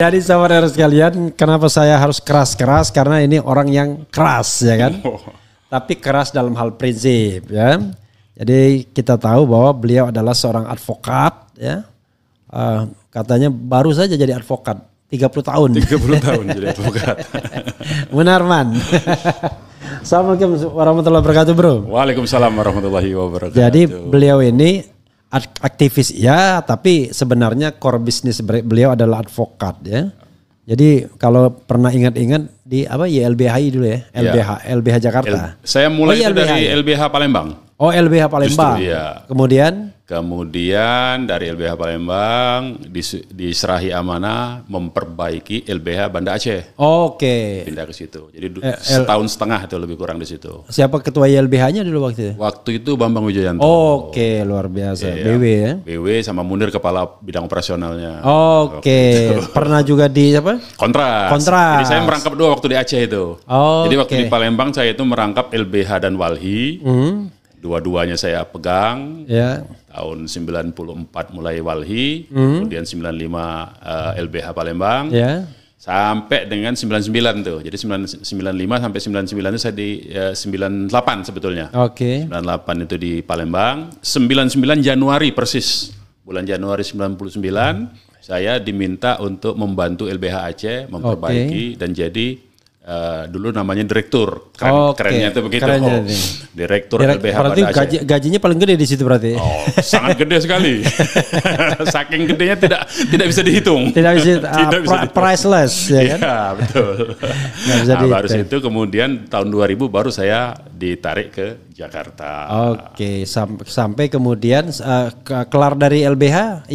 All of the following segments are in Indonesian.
Jadi saudara sekalian, kenapa saya harus keras-keras? Karena ini orang yang keras, ya kan? Tapi keras dalam hal prinsip, ya. Jadi kita tahu bahwa beliau adalah seorang advokat, ya. Katanya baru saja jadi advokat, 30 tahun. 30 tahun jadi advokat. Munarman. Assalamualaikum warahmatullahi wabarakatuh, bro. Waalaikumsalam warahmatullahi wabarakatuh. Jadi beliau ini aktivis ya, tapi sebenarnya core bisnis beliau adalah advokat ya. Jadi kalau pernah ingat-ingat di apa YLBHI dulu ya, LBH Jakarta. Saya mulai dari LBH Palembang. Oh, LBH Palembang. Justru, ya. Kemudian dari LBH Palembang diserahi amanah memperbaiki LBH Banda Aceh. Oke. Pindah ke situ. Jadi setahun setengah itu lebih kurang di situ. Siapa ketua YLBH-nya dulu waktu itu? Waktu itu Bambang Wijayanto. Oke, luar biasa. BW ya. BW sama Munir kepala bidang operasionalnya. Oke. Pernah juga di apa? Kontras. Jadi saya merangkap dua waktu di Aceh itu. Jadi waktu di Palembang saya itu merangkap LBH dan Walhi. Dua-duanya saya pegang. Ya. Tahun 94 mulai Walhi, kemudian 95 LBH Palembang, sampai dengan 99 tuh. Jadi 95 sampai 99 itu saya di 98 sebetulnya. Oke. 98 itu di Palembang. 99 Januari persis, bulan Januari 99, saya diminta untuk membantu LBH Aceh memperbaiki dan jadi dulu namanya direktur, kerennya itu begitu. Direktur LBH berarti gajinya paling gede di situ berarti. Oh, sangat gede sekali. Saking gedenya tidak bisa dihitung. Tidak bisa, priceless ya kan? Iya, betul. Baru itu kemudian tahun 2000 baru saya ditarik ke Jakarta. Oke, sampai kemudian kelar dari LBH,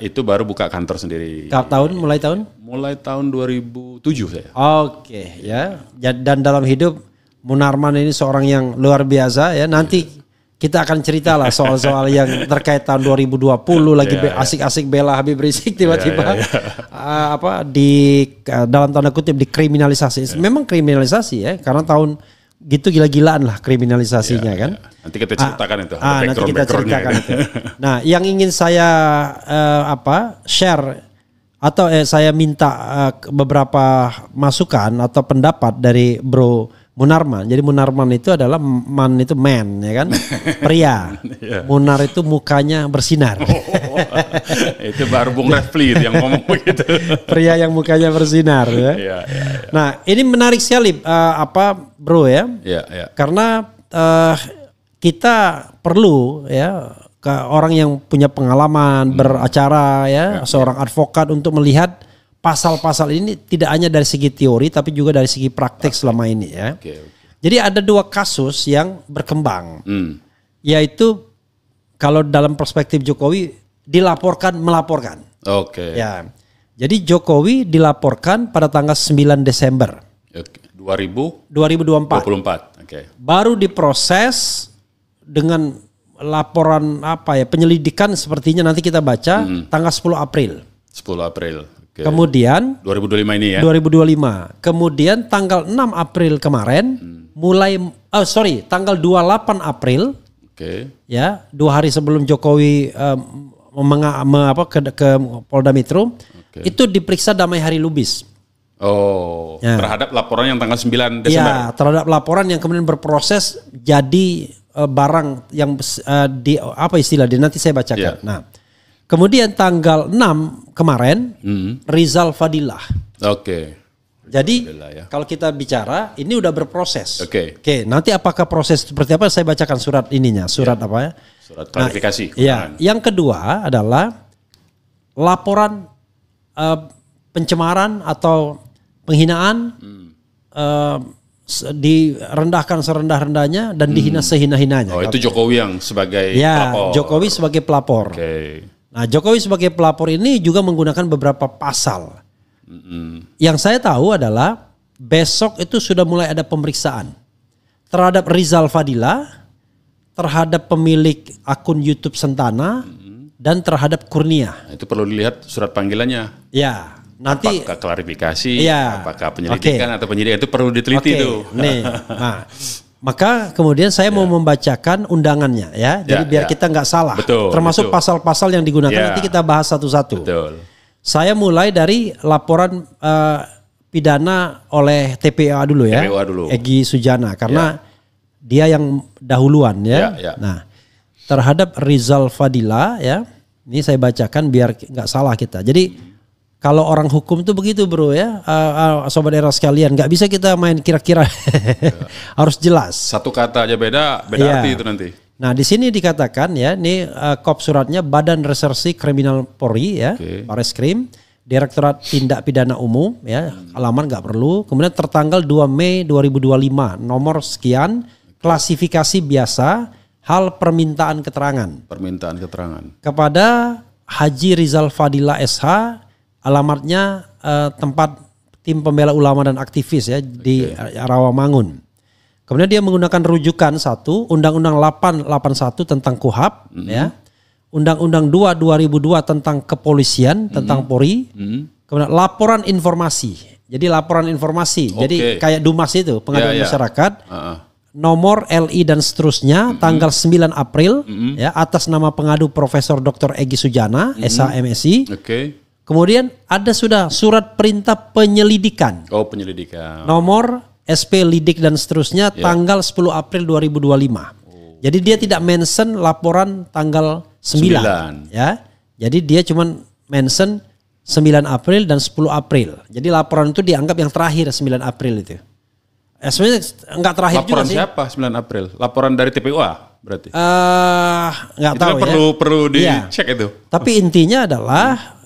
itu baru buka kantor sendiri. Mulai tahun? Mulai tahun 2007 saya. Oke, ya. Dan dalam hidup Munarman ini seorang yang luar biasa ya. Nanti kita akan cerita lah soal-soal yang terkait tahun 2020 lagi asik-asik bela Habib Rizik tiba-tiba dalam tanda kutip dikriminalisasi. Memang kriminalisasi ya, karena tahun gitu gila-gilaan lah kriminalisasinya kan. Nanti kita ceritakan itu. Nanti kita ceritakan itu. Nah, yang ingin saya share atau saya minta beberapa masukan atau pendapat dari Bro Munarman. Jadi Munarman itu adalah man itu man ya kan, pria. Munar itu mukanya bersinar. Itu baru Bung Refli yang ngomong begitu. Pria yang mukanya bersinar ya. Nah, ini menarik sekali Bro ya. Karena kita perlu ya ke orang yang punya pengalaman beracara ya, seorang advokat untuk melihat pasal-pasal ini tidak hanya dari segi teori tapi juga dari segi praktek selama ini ya. Jadi ada dua kasus yang berkembang. Yaitu kalau dalam perspektif Jokowi melaporkan. Ya. Jadi Jokowi dilaporkan pada tanggal 9 Desember 2024. Baru diproses dengan laporan penyelidikan sepertinya nanti kita baca tanggal 10 April. 10 April. Kemudian 2025 ini ya. 2025. Kemudian tanggal 6 April kemarin tanggal 28 April. Ya, 2 hari sebelum Jokowi ke Polda Metro, itu diperiksa Damai Hari Lubis. Terhadap laporan yang tanggal 9 Desember. Ya, terhadap laporan yang kemudian berproses jadi barang yang nanti saya bacakan. Nah, kemudian tanggal 6 kemarin Rizal Fadilah. Jadi kalau kita bicara ini udah berproses. Nanti apakah proses seperti apa saya bacakan surat ininya, surat klarifikasi. Yang kedua adalah laporan pencemaran atau penghinaan direndahkan serendah-rendahnya dan dihina sehina-hinanya. Itu Jokowi yang sebagai pelapor. Jokowi sebagai pelapor. Nah, Jokowi sebagai pelapor ini juga menggunakan beberapa pasal. Yang saya tahu adalah besok itu sudah mulai ada pemeriksaan terhadap Rizal Fadilah, terhadap pemilik akun YouTube Sentana, dan terhadap Kurnia. Itu perlu dilihat surat panggilannya. Ya. Nanti apakah klarifikasi, apakah penyelidikan atau penyidikan itu perlu diteliti tuh. Nah, maka kemudian saya mau membacakan undangannya ya. Jadi biar kita nggak salah. Termasuk pasal-pasal yang digunakan nanti kita bahas satu-satu. Saya mulai dari laporan pidana oleh TPA dulu ya. TPA dulu. Egy Sujana karena dia yang dahuluan ya. Nah, terhadap Rizal Fadila ya. Ini saya bacakan biar nggak salah kita. Jadi kalau orang hukum tuh begitu bro ya, sobat era sekalian, nggak bisa kita main kira-kira, harus jelas. Satu kata aja beda arti itu nanti. Nah di sini dikatakan ya, ini kop suratnya Badan Reserse Kriminal Polri ya, Bareskrim, Direktorat Tindak Pidana Umum ya, alamat nggak perlu. Kemudian tertanggal 2 Mei 2025, nomor sekian, klasifikasi biasa, hal permintaan keterangan. Permintaan keterangan. Kepada Haji Rizal Fadila SH, alamatnya tempat tim pembela ulama dan aktivis ya di Rawamangun. Kemudian dia menggunakan rujukan 1 Undang-Undang 881 tentang KUHAP ya. Undang-Undang 2 2002 tentang kepolisian tentang Polri. Kemudian laporan informasi. Jadi laporan informasi. Jadi kayak Dumas itu pengaduan masyarakat. Nomor LI dan seterusnya tanggal 9 April ya atas nama pengadu Profesor Dr. Egy Sujana SH MSI. Kemudian ada sudah surat perintah penyelidikan. Oh, penyelidikan. Nomor SP Lidik dan seterusnya tanggal 10 April 2025. Jadi dia tidak mention laporan tanggal 9. Ya. Jadi dia cuma mention 9 April dan 10 April. Jadi laporan itu dianggap yang terakhir 9 April itu. Sebenarnya enggak terakhir laporan juga sih. Laporan siapa 9 April? Laporan dari TPUA berarti? Enggak tahu ya. Perlu dicek itu. Tapi intinya adalah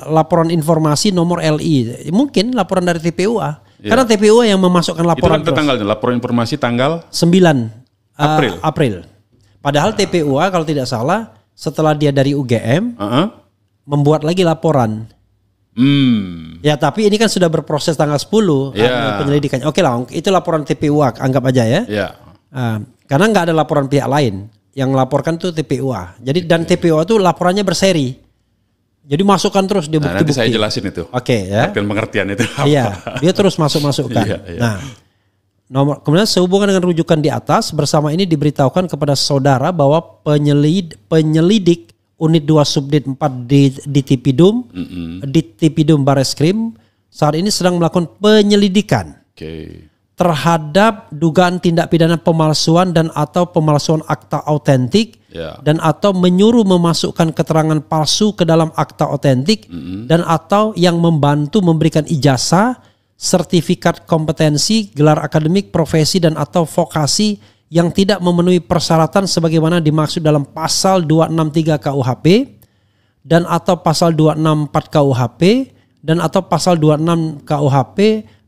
laporan informasi nomor LI. Mungkin laporan dari TPUA. Karena TPUA yang memasukkan laporan. Itu kan tanggalnya, laporan informasi tanggal 9 April. Padahal TPUA kalau tidak salah setelah dia dari UGM membuat lagi laporan. Ya tapi ini kan sudah berproses tanggal 10 penyelidikannya. Oke lah, itu laporan TPUA anggap aja ya. Karena nggak ada laporan pihak lain. Yang laporkan tuh TPUA. Jadi dan TPUA itu laporannya berseri. Jadi masukkan terus dia bukti-bukti. Nanti saya jelasin itu. Ya. Artian pengertian itu apa. Iya, dia terus masukkan. Nah, kemudian sehubungan dengan rujukan di atas, bersama ini diberitahukan kepada saudara bahwa penyelidik unit 2 Subdit 4 di Tipidum Bareskrim saat ini sedang melakukan penyelidikan terhadap dugaan tindak pidana pemalsuan dan atau pemalsuan akta autentik dan atau menyuruh memasukkan keterangan palsu ke dalam akta autentik dan atau yang membantu memberikan ijazah, sertifikat kompetensi, gelar akademik, profesi dan atau vokasi yang tidak memenuhi persyaratan sebagaimana dimaksud dalam pasal 263 KUHP dan atau pasal 264 KUHP dan atau pasal 26 KUHP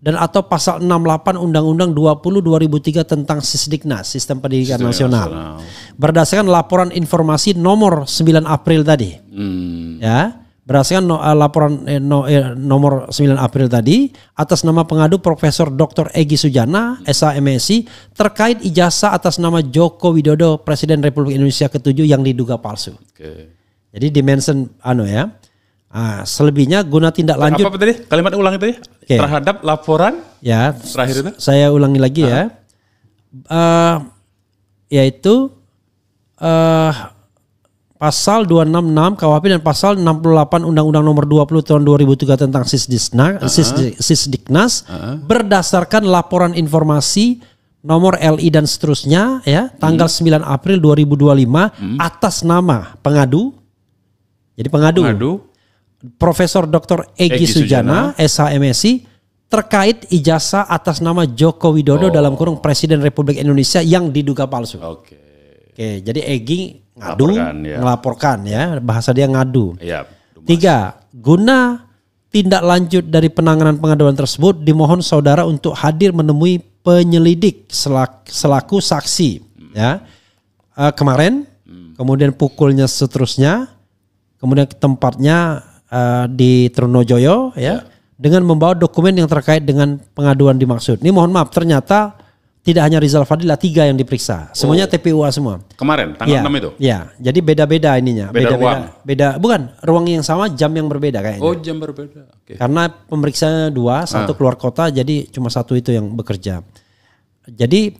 dan atau pasal 68 Undang-Undang 20 2003 tentang Sisdiknas, Sistem Pendidikan Nasional. Berdasarkan laporan informasi nomor 9 April tadi. Ya, berdasarkan laporan nomor 9 April tadi atas nama pengadu Profesor Dr. Egy Sujana SH MSI terkait ijazah atas nama Joko Widodo Presiden Republik Indonesia ke-7 yang diduga palsu. Jadi dimention ya. Selebihnya guna tindak lanjut. Apa tadi? Kalimat ulang itu ya? Terhadap laporan terakhir itu? Saya ulangi lagi ya. Yaitu pasal 266 KUHP dan pasal 68 Undang-Undang Nomor 20 Tahun 2003 tentang Sisdiknas berdasarkan laporan informasi nomor LI dan seterusnya ya tanggal 9 April 2025 atas nama pengadu. Jadi pengadu. Profesor Dr. Egy Sujana SH MSI terkait ijazah atas nama Joko Widodo dalam kurung Presiden Republik Indonesia yang diduga palsu. Oke, jadi Egy melaporkan ya, bahasa dia ngadu. 3. Guna tindak lanjut dari penanganan pengaduan tersebut dimohon saudara untuk hadir menemui penyelidik selaku saksi ya. Kemarin, kemudian pukulnya seterusnya, kemudian tempatnya di Trunojoyo ya dengan membawa dokumen yang terkait dengan pengaduan dimaksud. Ini mohon maaf ternyata tidak hanya Rizal Fadila 3 yang diperiksa. Semuanya TPUA semua. Kemarin tanggal 6 itu. Ya, jadi beda-beda ininya. Beda bukan ruang yang sama, jam yang berbeda kayaknya. Oh, jam berbeda. Karena pemeriksaannya 2, satu keluar kota jadi cuma satu itu yang bekerja. Jadi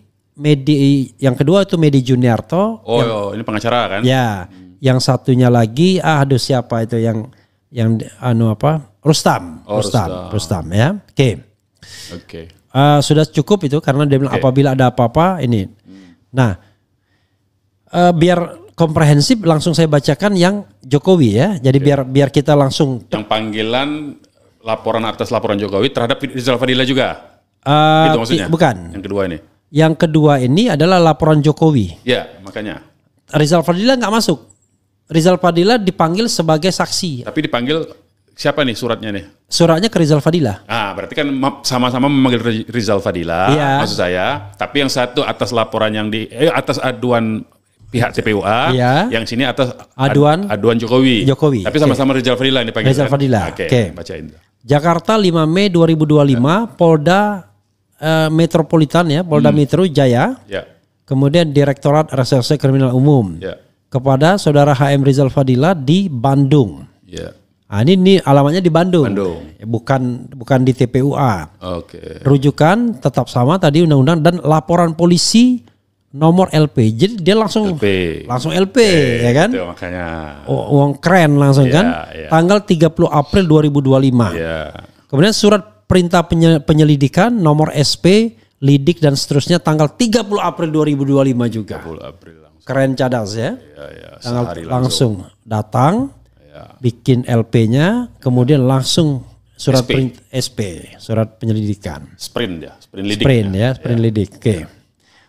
yang kedua itu Medi Juniarto. Ini pengacara kan? Ya. Yang satunya lagi siapa itu yang Rustam ya. Oke. Sudah cukup itu karena dia bilang apabila ada apa-apa ini. Nah, biar komprehensif langsung saya bacakan yang Jokowi ya. Jadi biar kita langsung yang panggilan laporan atas laporan Jokowi terhadap Rizal Fadila juga. Itu maksudnya? Bukan. Yang kedua ini. Yang kedua ini adalah laporan Jokowi. Ya, makanya. Rizal Fadila nggak masuk. Rizal Fadila dipanggil sebagai saksi. Tapi dipanggil siapa nih suratnya nih? Suratnya ke Rizal Fadila. Berarti kan sama-sama memanggil Rizal Fadila, maksud saya. Tapi yang satu atas laporan yang atas aduan pihak TPUA, yang sini atas aduan Jokowi. Tapi sama-sama Rizal Fadila yang dipanggil. Rizal Fadila. Oke. Bacain. Jakarta 5 Mei 2025, Polda Metropolitan ya, Polda Metro Jaya. Kemudian Direktorat Reserse Kriminal Umum. Kepada Saudara HM Rizal Fadila di Bandung. Ini alamatnya di Bandung. Bukan di TPUA. Rujukan tetap sama tadi undang-undang dan laporan polisi nomor LP. Jadi dia langsung LP ya kan? Itu makanya. Uang keren langsung kan? Tanggal 30 April 2025. Kemudian surat perintah penyelidikan nomor SP, lidik dan seterusnya tanggal 30 April 2025 juga. 30 April langsung. Keren cadas ya. Tanggal langsung datang, bikin LP-nya, kemudian langsung surat SP, surat penyelidikan. Sprint lidik. Oke.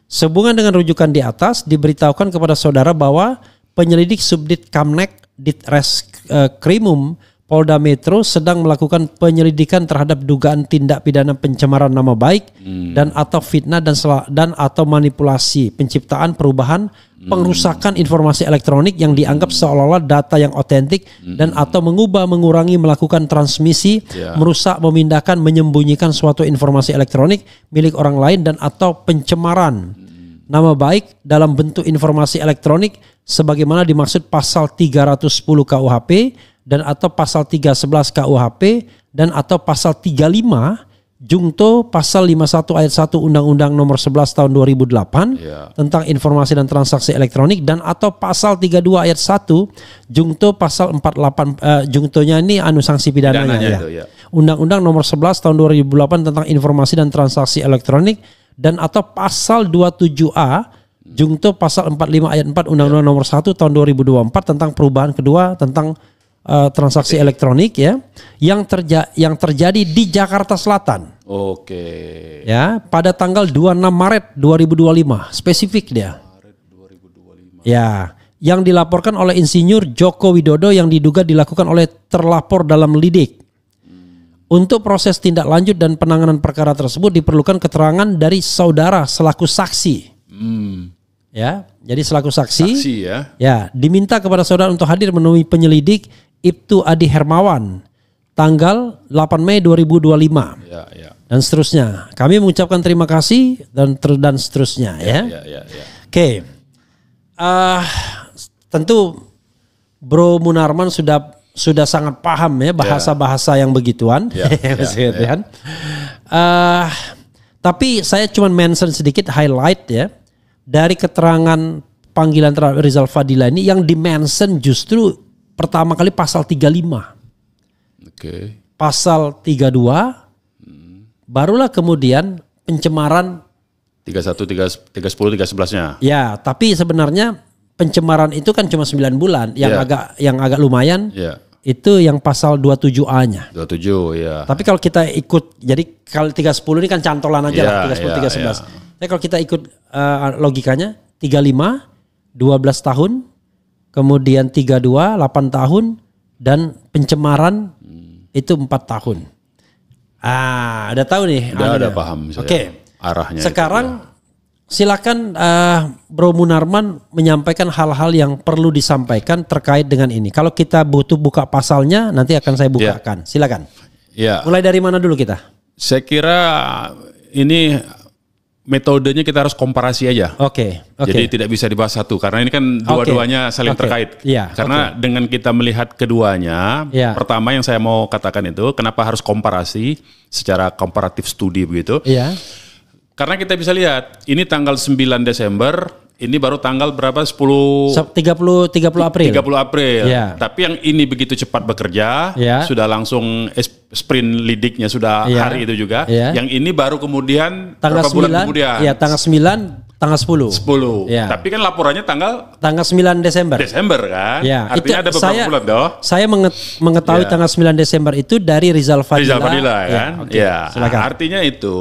Sehubungan dengan rujukan di atas, diberitahukan kepada saudara bahwa penyelidik Subdit Kamnek Ditreskrimum Polda Metro sedang melakukan penyelidikan terhadap dugaan tindak pidana pencemaran nama baik dan atau fitnah dan atau manipulasi, penciptaan, perubahan, pengrusakan informasi elektronik yang dianggap seolah-olah data yang otentik dan atau mengubah, mengurangi, melakukan transmisi, merusak, memindahkan, menyembunyikan suatu informasi elektronik milik orang lain dan atau pencemaran nama baik dalam bentuk informasi elektronik sebagaimana dimaksud pasal 310 KUHP dan atau pasal 311 KUHP dan atau pasal 35 Jungto pasal 51 ayat 1 Undang-Undang nomor 11 tahun 2008 tentang informasi dan transaksi elektronik dan atau pasal 32 ayat 1 Jungto pasal 48 Jungtonya ini sanksi pidananya ya. Undang-Undang nomor 11 tahun 2008 tentang informasi dan transaksi elektronik dan atau pasal 27A Jungto pasal 45 ayat 4 Undang-Undang nomor 1 tahun 2024 tentang perubahan kedua tentang transaksi elektronik ya yang terjadi di Jakarta Selatan. Ya, pada tanggal 26 Maret 2025, spesifik dia. Maret 2025. Ya, yang dilaporkan oleh Insinyur Joko Widodo yang diduga dilakukan oleh terlapor dalam lidik. Untuk proses tindak lanjut dan penanganan perkara tersebut diperlukan keterangan dari saudara selaku saksi. Ya, jadi selaku saksi ya, diminta kepada saudara untuk hadir menemui penyelidik Ibtu Adi Hermawan tanggal 8 Mei 2025 dan seterusnya. Kami mengucapkan terima kasih dan seterusnya ya. Oke. Tentu Bro Munarman sudah sangat paham ya bahasa-bahasa yang begituan. Tapi saya cuma mention sedikit highlight ya dari keterangan panggilan terhadap Rizal Fadila ini yang dimention justru pertama kali pasal 35. Pasal 32 barulah kemudian pencemaran 31, 10, 11-nya. Ya, tapi sebenarnya pencemaran itu kan cuma 9 bulan yang agak lumayan. Itu yang pasal 27A-nya. 27 ya. Tapi kalau kita ikut, jadi kalau 310 ini kan cantolan aja lah, 310, 311. Tapi kalau kita ikut logikanya 35 12 tahun, kemudian 32 8 tahun dan pencemaran itu 4 tahun. Udah tahu nih. Udah paham saya. Arahnya. Sekarang silakan Bro Munarman menyampaikan hal-hal yang perlu disampaikan terkait dengan ini. Kalau kita butuh buka pasalnya, nanti akan saya bukakan. Silakan. Mulai dari mana dulu kita? Saya kira ini metodenya kita harus komparasi aja. Jadi tidak bisa dibahas satu karena ini kan dua-duanya saling terkait. Karena dengan kita melihat keduanya, pertama yang saya mau katakan itu kenapa harus komparasi secara komparatif studi begitu. Karena kita bisa lihat ini tanggal 9 Desember Ini baru tanggal berapa? 30 April. 30 April. Yeah. Tapi yang ini begitu cepat bekerja, sudah langsung sprint lidiknya sudah hari itu juga. Yang ini baru kemudian tanggal berapa 9, bulan kemudian? Iya, tanggal 9, tanggal 10. 10. Ya. Tapi kan laporannya tanggal 9 Desember. Desember kan? Ya. Artinya ada beberapa bulan toh. Saya mengetahui tanggal 9 Desember itu dari Rizal Fadila. Rizal Fadila kan? Artinya itu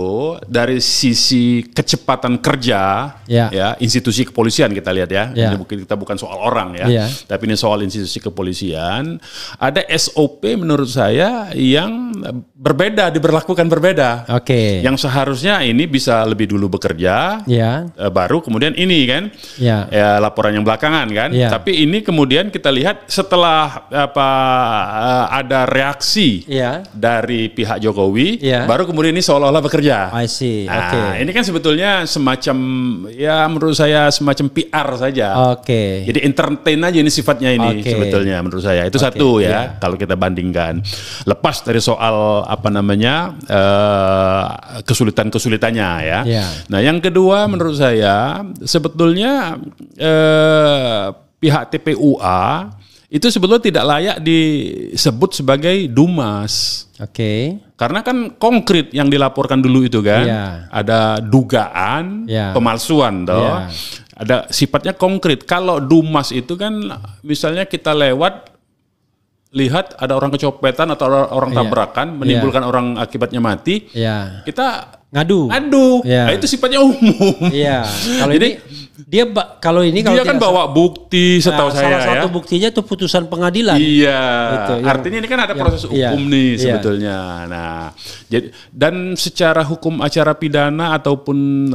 dari sisi kecepatan kerja institusi kepolisian kita lihat ya. Ini kita bukan soal orang ya. Tapi ini soal institusi kepolisian. Ada SOP menurut saya yang diberlakukan berbeda. Yang seharusnya ini bisa lebih dulu bekerja. Baru kemudian ini kan laporan yang belakangan kan. Tapi ini kemudian kita lihat setelah ada reaksi dari pihak Jokowi, baru kemudian ini seolah-olah bekerja. I see. Ini kan sebetulnya semacam menurut saya semacam PR saja. Jadi entertain aja ini sifatnya ini sebetulnya menurut saya. Itu satu kalau kita bandingkan. Lepas dari soal kesulitan-kesulitannya ya. Nah, yang kedua menurut saya sebetulnya pihak TPUA itu sebetulnya tidak layak disebut sebagai Dumas. Karena kan konkret yang dilaporkan dulu itu kan, ada dugaan pemalsuan toh. Ada sifatnya konkret. Kalau Dumas itu kan misalnya kita lihat ada orang kecopetan atau orang tabrakan menimbulkan orang akibatnya mati, kita ngadu. Nah, itu sifatnya umum. Kalau dia kan bawa bukti setahu saya. Salah satu buktinya itu putusan pengadilan. Artinya ini kan ada proses hukum nih sebetulnya. Nah, dan secara hukum acara pidana ataupun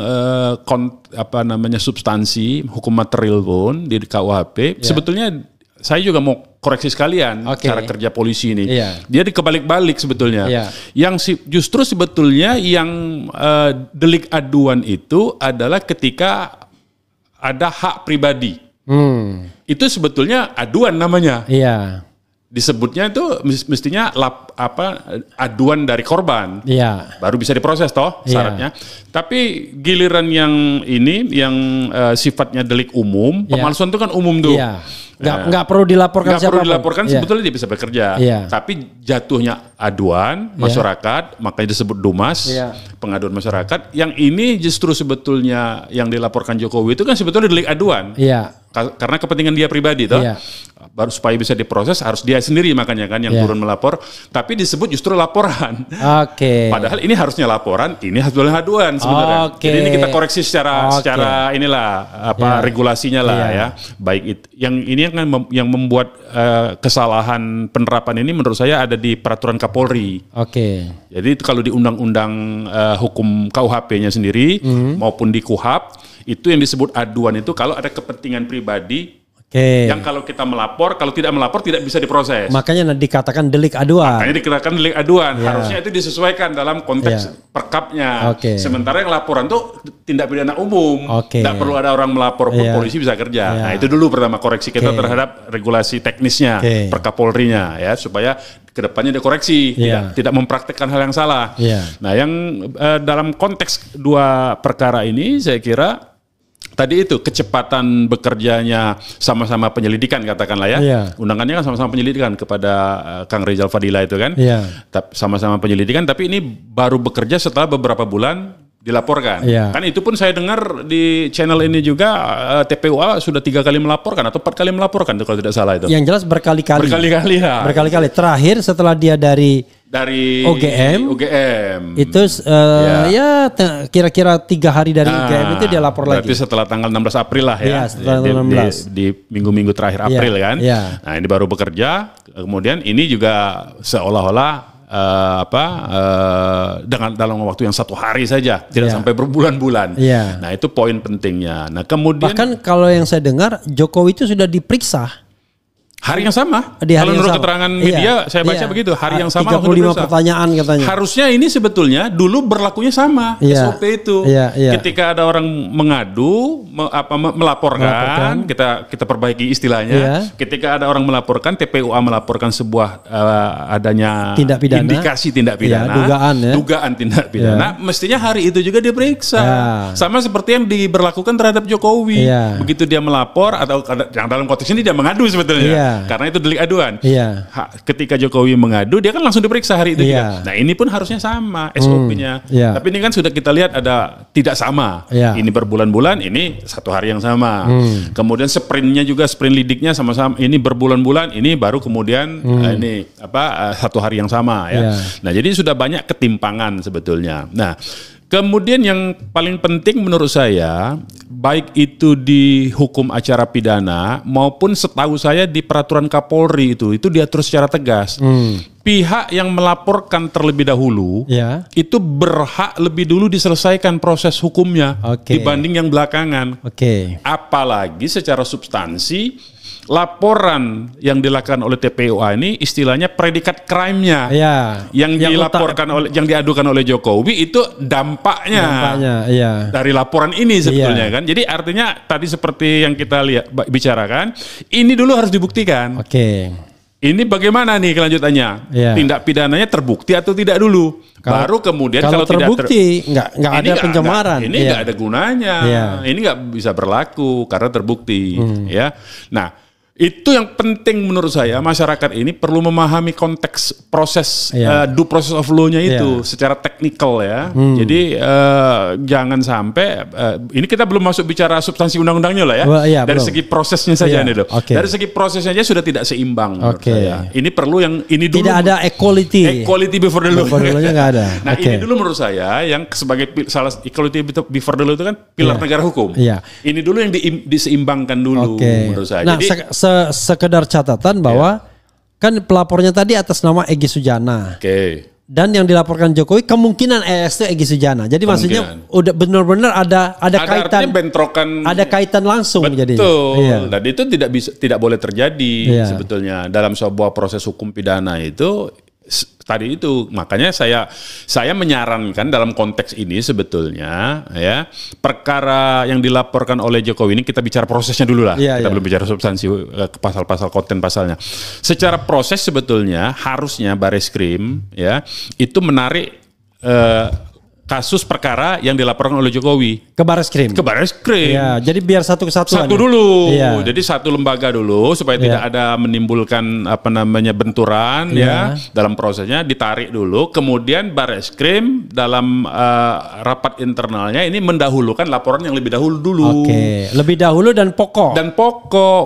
substansi hukum material pun di KUHP sebetulnya saya juga mau koreksi sekalian cara kerja polisi ini. Dia dikebalik-balik sebetulnya. Yang justru sebetulnya yang delik aduan itu adalah ketika ada hak pribadi. Itu sebetulnya aduan namanya. Disebutnya itu mestinya aduan dari korban. Baru bisa diproses toh syaratnya. Tapi giliran yang ini yang sifatnya delik umum, pemalsuan itu kan umum tuh. Nggak perlu dilaporkan siapa. Nggak perlu dilaporkan sebetulnya dia bisa bekerja. Tapi jatuhnya aduan masyarakat, makanya disebut Dumas, pengaduan masyarakat. Yang ini justru sebetulnya yang dilaporkan Jokowi itu kan sebetulnya delik aduan. Karena kepentingan dia pribadi toh. Baru supaya bisa diproses harus dia sendiri makanya kan yang turun melapor. Tapi disebut justru laporan. Padahal ini harusnya laporan, ini harusnya aduan sebenarnya. Jadi ini kita koreksi secara regulasinya lah ya. Baik itu yang ini yang membuat kesalahan penerapan ini menurut saya ada di peraturan Kapolri. Jadi itu kalau di undang-undang hukum KUHP-nya sendiri maupun di KUHAP itu yang disebut aduan itu kalau ada kepentingan pribadi yang kalau kita melapor, kalau tidak melapor tidak bisa diproses. Makanya dikatakan delik aduan. Harusnya itu disesuaikan dalam konteks perkapnya. Sementara yang laporan itu tindak pidana umum. Tidak perlu ada orang melapor pun polisi bisa kerja. Nah itu dulu pertama koreksi kita terhadap regulasi teknisnya Perkapolrinya ya supaya kedepannya dikoreksi, tidak mempraktekkan hal yang salah. Nah yang dalam konteks dua perkara ini saya kira tadi itu kecepatan bekerjanya sama-sama penyelidikan katakanlah ya. Undangannya kan sama-sama penyelidikan kepada Kang Rizal Fadila itu kan. Sama-sama penyelidikan tapi ini baru bekerja setelah beberapa bulan dilaporkan. Kan itu pun saya dengar di channel ini juga TPUA sudah 3 kali melaporkan atau 4 kali melaporkan kalau tidak salah itu. Yang jelas berkali-kali. Berkali-kali. Terakhir setelah dia dari UGM itu kira-kira 3 hari dari UGM itu dia lapor lagi. Berarti setelah tanggal 16 April lah ya. Setelah tanggal 16 di minggu-minggu terakhir April kan. Nah ini baru bekerja. Kemudian ini juga seolah-olah dengan dalam waktu yang 1 hari saja, tidak sampai berbulan-bulan. Nah itu poin pentingnya. Nah kemudian bahkan kalau yang saya dengar Jokowi itu sudah diperiksa Hari yang sama. Kalau menurut keterangan media saya baca begitu, hari yang sama. 35 pertanyaan katanya. Harusnya ini sebetulnya dulu berlakunya sama SOP itu. Ketika ada orang mengadu, melaporkan, kita perbaiki istilahnya. Ketika ada orang melaporkan, TPUA melaporkan sebuah adanya indikasi tindak pidana, dugaan tindak pidana, mestinya hari itu juga diperiksa. Sama seperti yang diberlakukan terhadap Jokowi. Begitu dia melapor atau yang dalam konteks ini dia mengadu sebetulnya. Karena itu delik aduan. Ketika Jokowi mengadu, dia kan langsung diperiksa hari itu juga. Nah ini pun harusnya sama SOP-nya. Tapi ini kan sudah kita lihat ada tidak sama. Ini berbulan-bulan, ini satu hari yang sama. Kemudian sprintnya juga, sprint lidiknya sama-sama. Ini berbulan-bulan, ini baru kemudian satu hari yang sama. Nah jadi sudah banyak ketimpangan sebetulnya. Nah kemudian yang paling penting menurut saya, baik itu di hukum acara pidana maupun setahu saya di peraturan Kapolri itu diatur secara tegas. Pihak yang melaporkan terlebih dahulu itu berhak lebih dulu diselesaikan proses hukumnya dibanding yang belakangan. Apalagi secara substansi laporan yang dilakukan oleh TPUA ini istilahnya predikat crime-nya yang dilaporkan yang diadukan oleh Jokowi itu dampaknya dari laporan ini sebetulnya kan. Jadi artinya tadi seperti yang kita bicarakan, ini dulu harus dibuktikan. Ini bagaimana nih kelanjutannya? Tindak pidananya terbukti atau tidak dulu? Baru kemudian kalau terbukti nggak ada pencemaran. Ini nggak ada gunanya. Ini nggak bisa berlaku karena terbukti. Nah. Itu yang penting menurut saya, masyarakat ini perlu memahami konteks proses due process of law-nya itu secara teknikal ya. Jadi jangan sampai ini kita belum masuk bicara substansi undang-undangnya lah ya. Dari segi prosesnya saja nih loh. Dari segi prosesnya aja sudah tidak seimbang menurut saya. Ini perlu yang ini dulu. Tidak ada equality before the law. Before the law-nya nggak ada. Nah ini dulu menurut saya yang sebagai salah equality before the law itu kan pilar negara hukum. Ini dulu yang diseimbangkan dulu menurut saya. Nah, jadi sekedar catatan bahwa kan pelapornya tadi atas nama Egy Sujana. Dan yang dilaporkan Jokowi kemungkinan itu Egy Sujana. Jadi maksudnya udah benar-benar ada kaitan bentrokan, ada kaitan langsung. Betul. Dan itu tidak boleh terjadi sebetulnya dalam sebuah proses hukum pidana itu. Tadi itu makanya saya menyarankan dalam konteks ini sebetulnya perkara yang dilaporkan oleh Jokowi ini kita bicara prosesnya dulu lah. Kita belum bicara substansi pasal-pasal konten pasalnya. Secara proses sebetulnya harusnya Bareskrim itu menarik kasus perkara yang dilaporkan oleh Jokowi ke Bareskrim. Jadi biar satu kesatuan. Satu dulu. Jadi satu lembaga dulu supaya tidak ada menimbulkan benturan dalam prosesnya, ditarik dulu. Kemudian Bareskrim dalam rapat internalnya ini mendahulukan laporan yang lebih dahulu. Lebih dahulu dan pokok.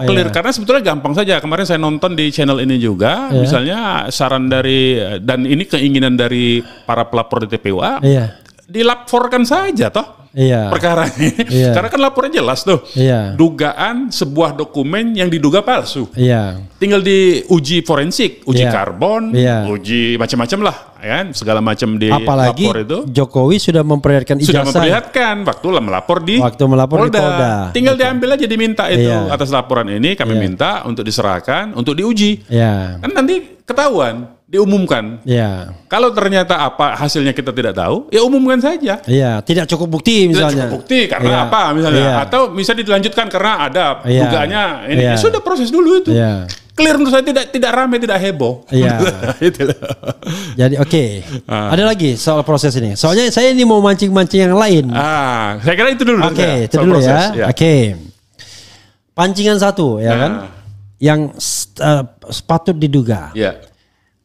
Clear karena sebetulnya gampang saja. Kemarin saya nonton di channel ini juga, misalnya saran dari dan ini keinginan dari para pelapor di TPUA. Dilaporkan saja toh perkara ini. Karena kan laporan jelas tuh. Dugaan sebuah dokumen yang diduga palsu. Tinggal diuji forensik, uji karbon, uji macam-macam lah, segala macam di lapor itu. Jokowi sudah memperlihatkan ijazah. Sudah memperlihatkan waktu melapor di Polda. Tinggal diambil aja, diminta itu atas laporan ini kami minta untuk diserahkan, untuk diuji. Kan nanti ketahuan, diumumkan. Kalau ternyata apa hasilnya kita tidak tahu, ya umumkan saja. Tidak cukup bukti misalnya. Tidak cukup bukti karena apa misalnya, atau bisa dilanjutkan karena ada dugaannya ini. Ya sudah proses dulu itu. Clear menurut saya, tidak ramai, tidak heboh. Jadi ada lagi soal proses ini. Soalnya saya ini mau mancing-mancing yang lain. Saya kira itu dulu. Itu dulu ya. Pancingan satu kan, yang patut diduga.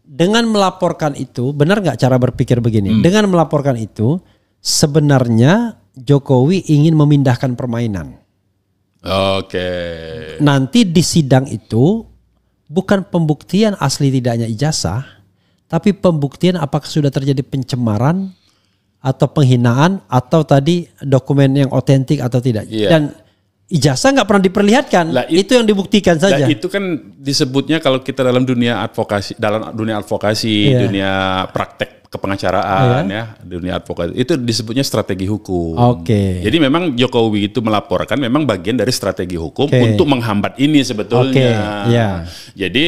Dengan melaporkan itu, benar nggak cara berpikir begini? Dengan melaporkan itu, sebenarnya Jokowi ingin memindahkan permainan. Nanti di sidang itu bukan pembuktian asli tidaknya ijazah, tapi pembuktian apakah sudah terjadi pencemaran atau penghinaan atau tadi dokumen yang otentik atau tidak. Dan ijazah nggak pernah diperlihatkan, itu yang dibuktikan saja. Itu kan disebutnya kalau kita dalam dunia advokasi, dunia praktek kepengacaraan ya, dunia advokat itu disebutnya strategi hukum. Jadi memang Jokowi itu melaporkan memang bagian dari strategi hukum untuk menghambat ini sebetulnya. Jadi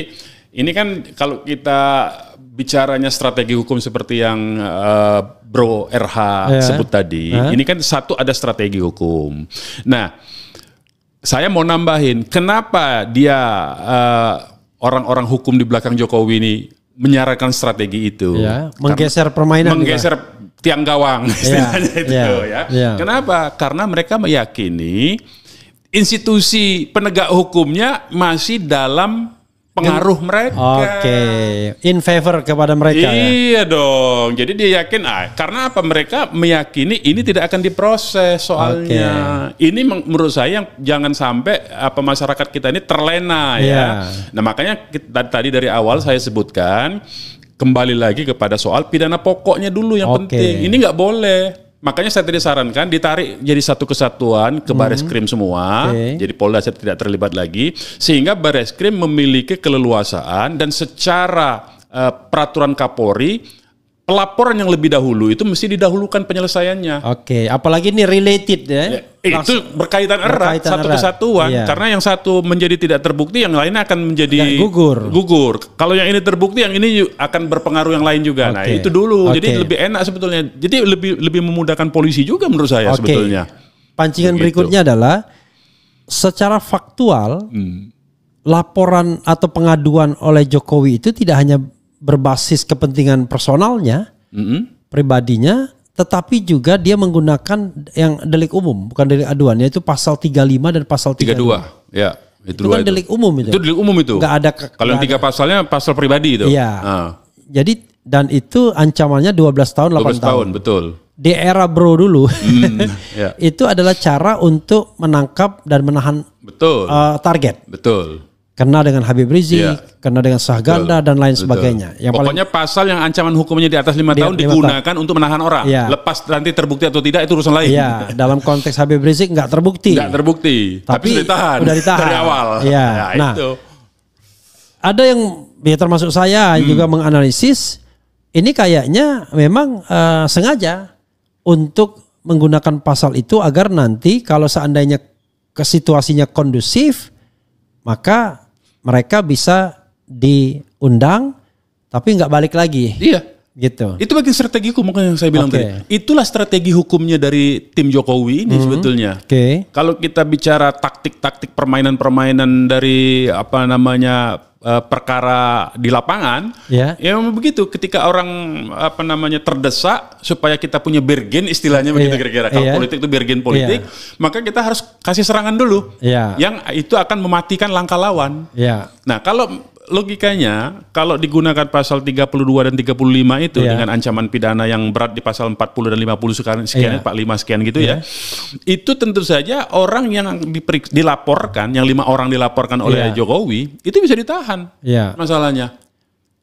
ini kan kalau kita bicaranya strategi hukum seperti yang Bro RH sebut tadi, ini kan satu ada strategi hukum. Nah, saya mau nambahin, kenapa dia orang-orang hukum di belakang Jokowi ini menyarankan strategi itu, menggeser permainan, menggeser tiang gawang istilahnya itu ya. Kenapa? Karena mereka meyakini institusi penegak hukumnya masih dalam pengaruh mereka. In favor kepada mereka. Iya dong. Jadi dia yakin, karena apa? Mereka meyakini ini tidak akan diproses soalnya. Ini menurut saya yang jangan sampai masyarakat kita ini terlena ya. Nah makanya tadi dari awal saya sebutkan kembali lagi kepada soal pidana pokoknya dulu yang penting. Ini nggak boleh. Makanya saya tadi sarankan ditarik jadi satu kesatuan ke Bareskrim semua, jadi Polda tidak terlibat lagi, sehingga Bareskrim memiliki keleluasaan dan secara peraturan Kapolri, pelaporan yang lebih dahulu itu mesti didahulukan penyelesaiannya. Apalagi ini related ya. Itu berkaitan erat, satu kesatuan. Karena yang satu menjadi tidak terbukti, yang lainnya akan menjadi gugur. Kalau yang ini terbukti, yang ini akan berpengaruh yang lain juga. Nah itu dulu. Jadi lebih enak sebetulnya. Jadi lebih memudahkan polisi juga menurut saya sebetulnya. Pancingan berikutnya adalah secara faktual laporan atau pengaduan oleh Jokowi itu tidak hanya berbasis kepentingan personalnya, pribadinya, tetapi juga dia menggunakan yang delik umum, bukan delik aduan, yaitu pasal 35 dan pasal 32. Ya, itu kan delik umum itu. Itu delik umum itu. Nggak ada. Kalau yang 3 pasalnya pasal pribadi itu. Iya. Jadi dan itu ancamannya 12 tahun, 8 tahun. Betul. Di era Bro dulu, itu adalah cara untuk menangkap dan menahan target. Betul. Kena dengan Habib Rizik, kena dengan Sahganda dan lain sebagainya. Yang pokoknya pasal yang ancaman hukumnya di atas 5 tahun digunakan untuk menahan orang. Lepas nanti terbukti atau tidak itu urusan lain. Dalam konteks Habib Rizik nggak terbukti. Tapi sudah ditahan. Dari awal. Nah, itu. Ada yang termasuk saya juga menganalisis ini kayaknya memang sengaja untuk menggunakan pasal itu agar nanti kalau seandainya situasinya kondusif, maka mereka bisa diundang tapi nggak balik lagi. Gitu. Itu bagian strategi hukum yang saya bilang tadi. Itulah strategi hukumnya dari tim Jokowi ini sebetulnya. Kalau kita bicara taktik-taktik permainan-permainan dari perkara di lapangan, ya memang begitu. Ketika orang terdesak supaya kita punya bergen, istilahnya begitu kira-kira. Kalau politik itu bergen politik, maka kita harus kasih serangan dulu, yang itu akan mematikan langkah lawan. Nah kalau logikanya, kalau digunakan pasal 32 dan 35 itu dengan ancaman pidana yang berat di pasal 40 dan 50 sekian, 45 sekian gitu ya. Itu tentu saja orang yang dilaporkan, yang 5 orang dilaporkan oleh Jokowi, itu bisa ditahan. Masalahnya.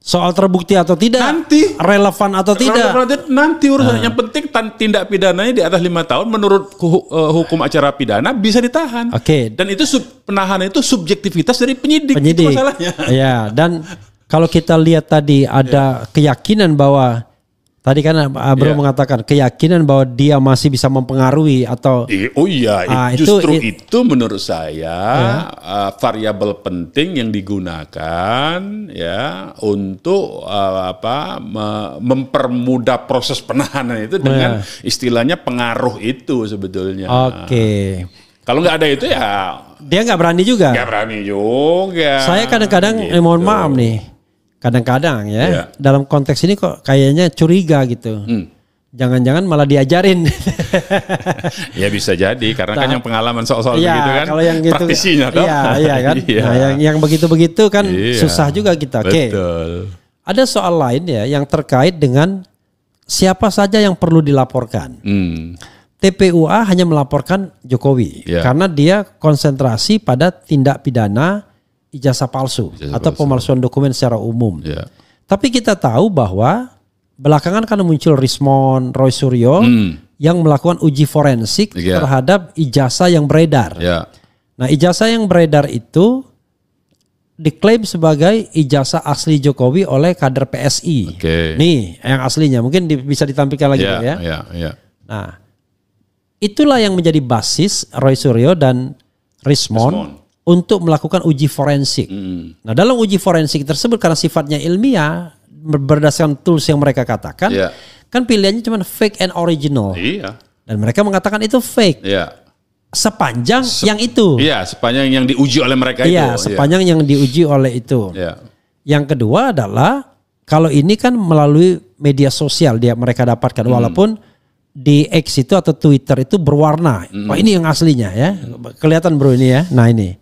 Soal terbukti atau tidak, nanti relevan atau tidak, nanti urusan. Yang penting tindak pidananya di atas 5 tahun menurut hukum acara pidana bisa ditahan. Dan itu penahanan itu subjektivitas dari penyidik. Itu masalahnya. Dan kalau kita lihat tadi ada keyakinan bahwa tadi kan Bro mengatakan keyakinan bahwa dia masih bisa mempengaruhi atau justru itu menurut saya variabel penting yang digunakan untuk mempermudah proses penahanan itu dengan istilahnya pengaruh itu sebetulnya. Kalau nggak ada itu dia nggak berani juga. Saya kadang-kadang mohon maaf nih. Kadang-kadang dalam konteks ini kok kayaknya curiga gitu. Jangan-jangan malah diajarin. Ya bisa jadi karena kan yang pengalaman soal-soal begitu kan. Kalau yang gitu, praktisinya kan. Nah, yang begitu-begitu kan susah juga kita. Betul. Ada soal lain yang terkait dengan siapa saja yang perlu dilaporkan. TPUA hanya melaporkan Jokowi karena dia konsentrasi pada tindak pidana ijazah palsu atau pemalsuan dokumen secara umum. Tapi kita tahu bahwa belakangan kan muncul Rismon, Roy Suryo yang melakukan uji forensik terhadap ijazah yang beredar. Nah, ijazah yang beredar itu diklaim sebagai ijazah asli Jokowi oleh kader PSI. Nih yang aslinya mungkin bisa ditampilkan lagi ya. Nah, itulah yang menjadi basis Roy Suryo dan Rismond untuk melakukan uji forensik. Nah, dalam uji forensik tersebut karena sifatnya ilmiah berdasarkan tools yang mereka katakan, kan pilihannya cuma fake and original. Dan mereka mengatakan itu fake. Sepanjang yang itu. Sepanjang yang diuji oleh mereka itu. Sepanjang yang diuji oleh itu. Yang kedua adalah kalau ini kan melalui media sosial mereka dapatkan, walaupun di X itu atau Twitter itu berwarna. Oh, ini yang aslinya ya. Kelihatan bro ini ya. Nah ini.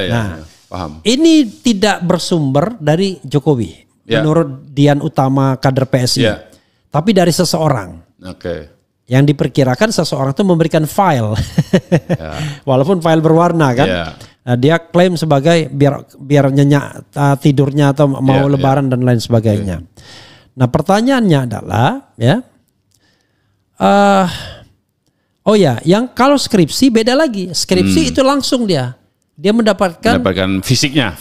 Nah, paham. Ini tidak bersumber dari Jokowi. Menurut Dian Utama kader PSI. Tapi dari seseorang. Yang diperkirakan seseorang itu memberikan file, walaupun file berwarna kan, dia klaim sebagai biar nyenyak tidurnya atau mau lebaran dan lain sebagainya. Nah pertanyaannya adalah yang kalau skripsi beda lagi, skripsi itu langsung dia mendapatkan fisiknya,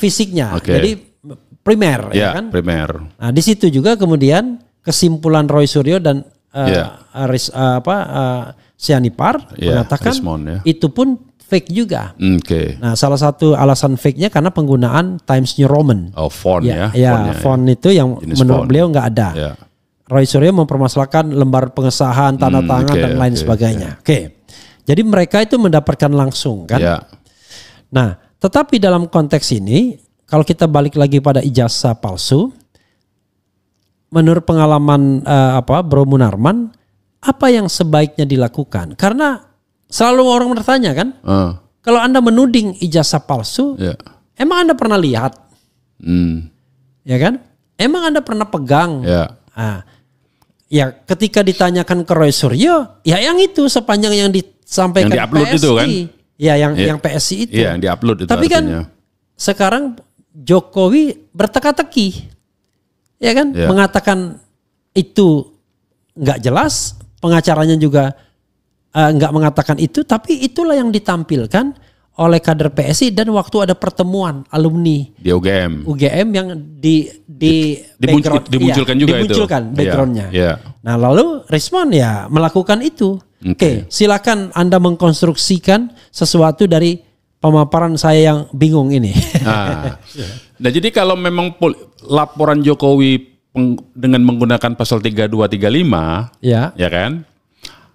jadi primer, kan? Primer. Nah di situ juga kemudian kesimpulan Roy Suryo dan Sianipar mengatakan Rismond, itu pun fake juga. Nah, salah satu alasan fake-nya karena penggunaan Times New Roman. Font font itu yang menurut beliau nggak ada. Roy Suryo mempermasalahkan lembar pengesahan, tanda tangan dan lain sebagainya. Jadi mereka itu mendapatkan langsung kan. Nah, tetapi dalam konteks ini kalau kita balik lagi pada ijazah palsu, menurut pengalaman Bro Munarman, apa yang sebaiknya dilakukan? Karena selalu orang bertanya kan, kalau Anda menuding ijazah palsu, emang Anda pernah lihat? Ya kan? Emang Anda pernah pegang? Ya ketika ditanyakan ke Roy Suryo, ya yang itu sepanjang yang disampaikan yang di-upload PSI. Itu kan? Ya yang PSI itu. Yang di-upload itu. Tapi artinya kan sekarang Jokowi berteka-teki. Ya kan, mengatakan itu nggak jelas, pengacaranya juga nggak mengatakan itu, tapi itulah yang ditampilkan oleh kader PSI dan waktu ada pertemuan alumni di UGM yang dimunculkan juga dimunculkan itu backgroundnya. Nah lalu Rismond melakukan itu. Silakan Anda mengkonstruksikan sesuatu dari pemaparan saya yang bingung ini. Nah jadi kalau memang laporan Jokowi dengan menggunakan pasal 3235, ya kan,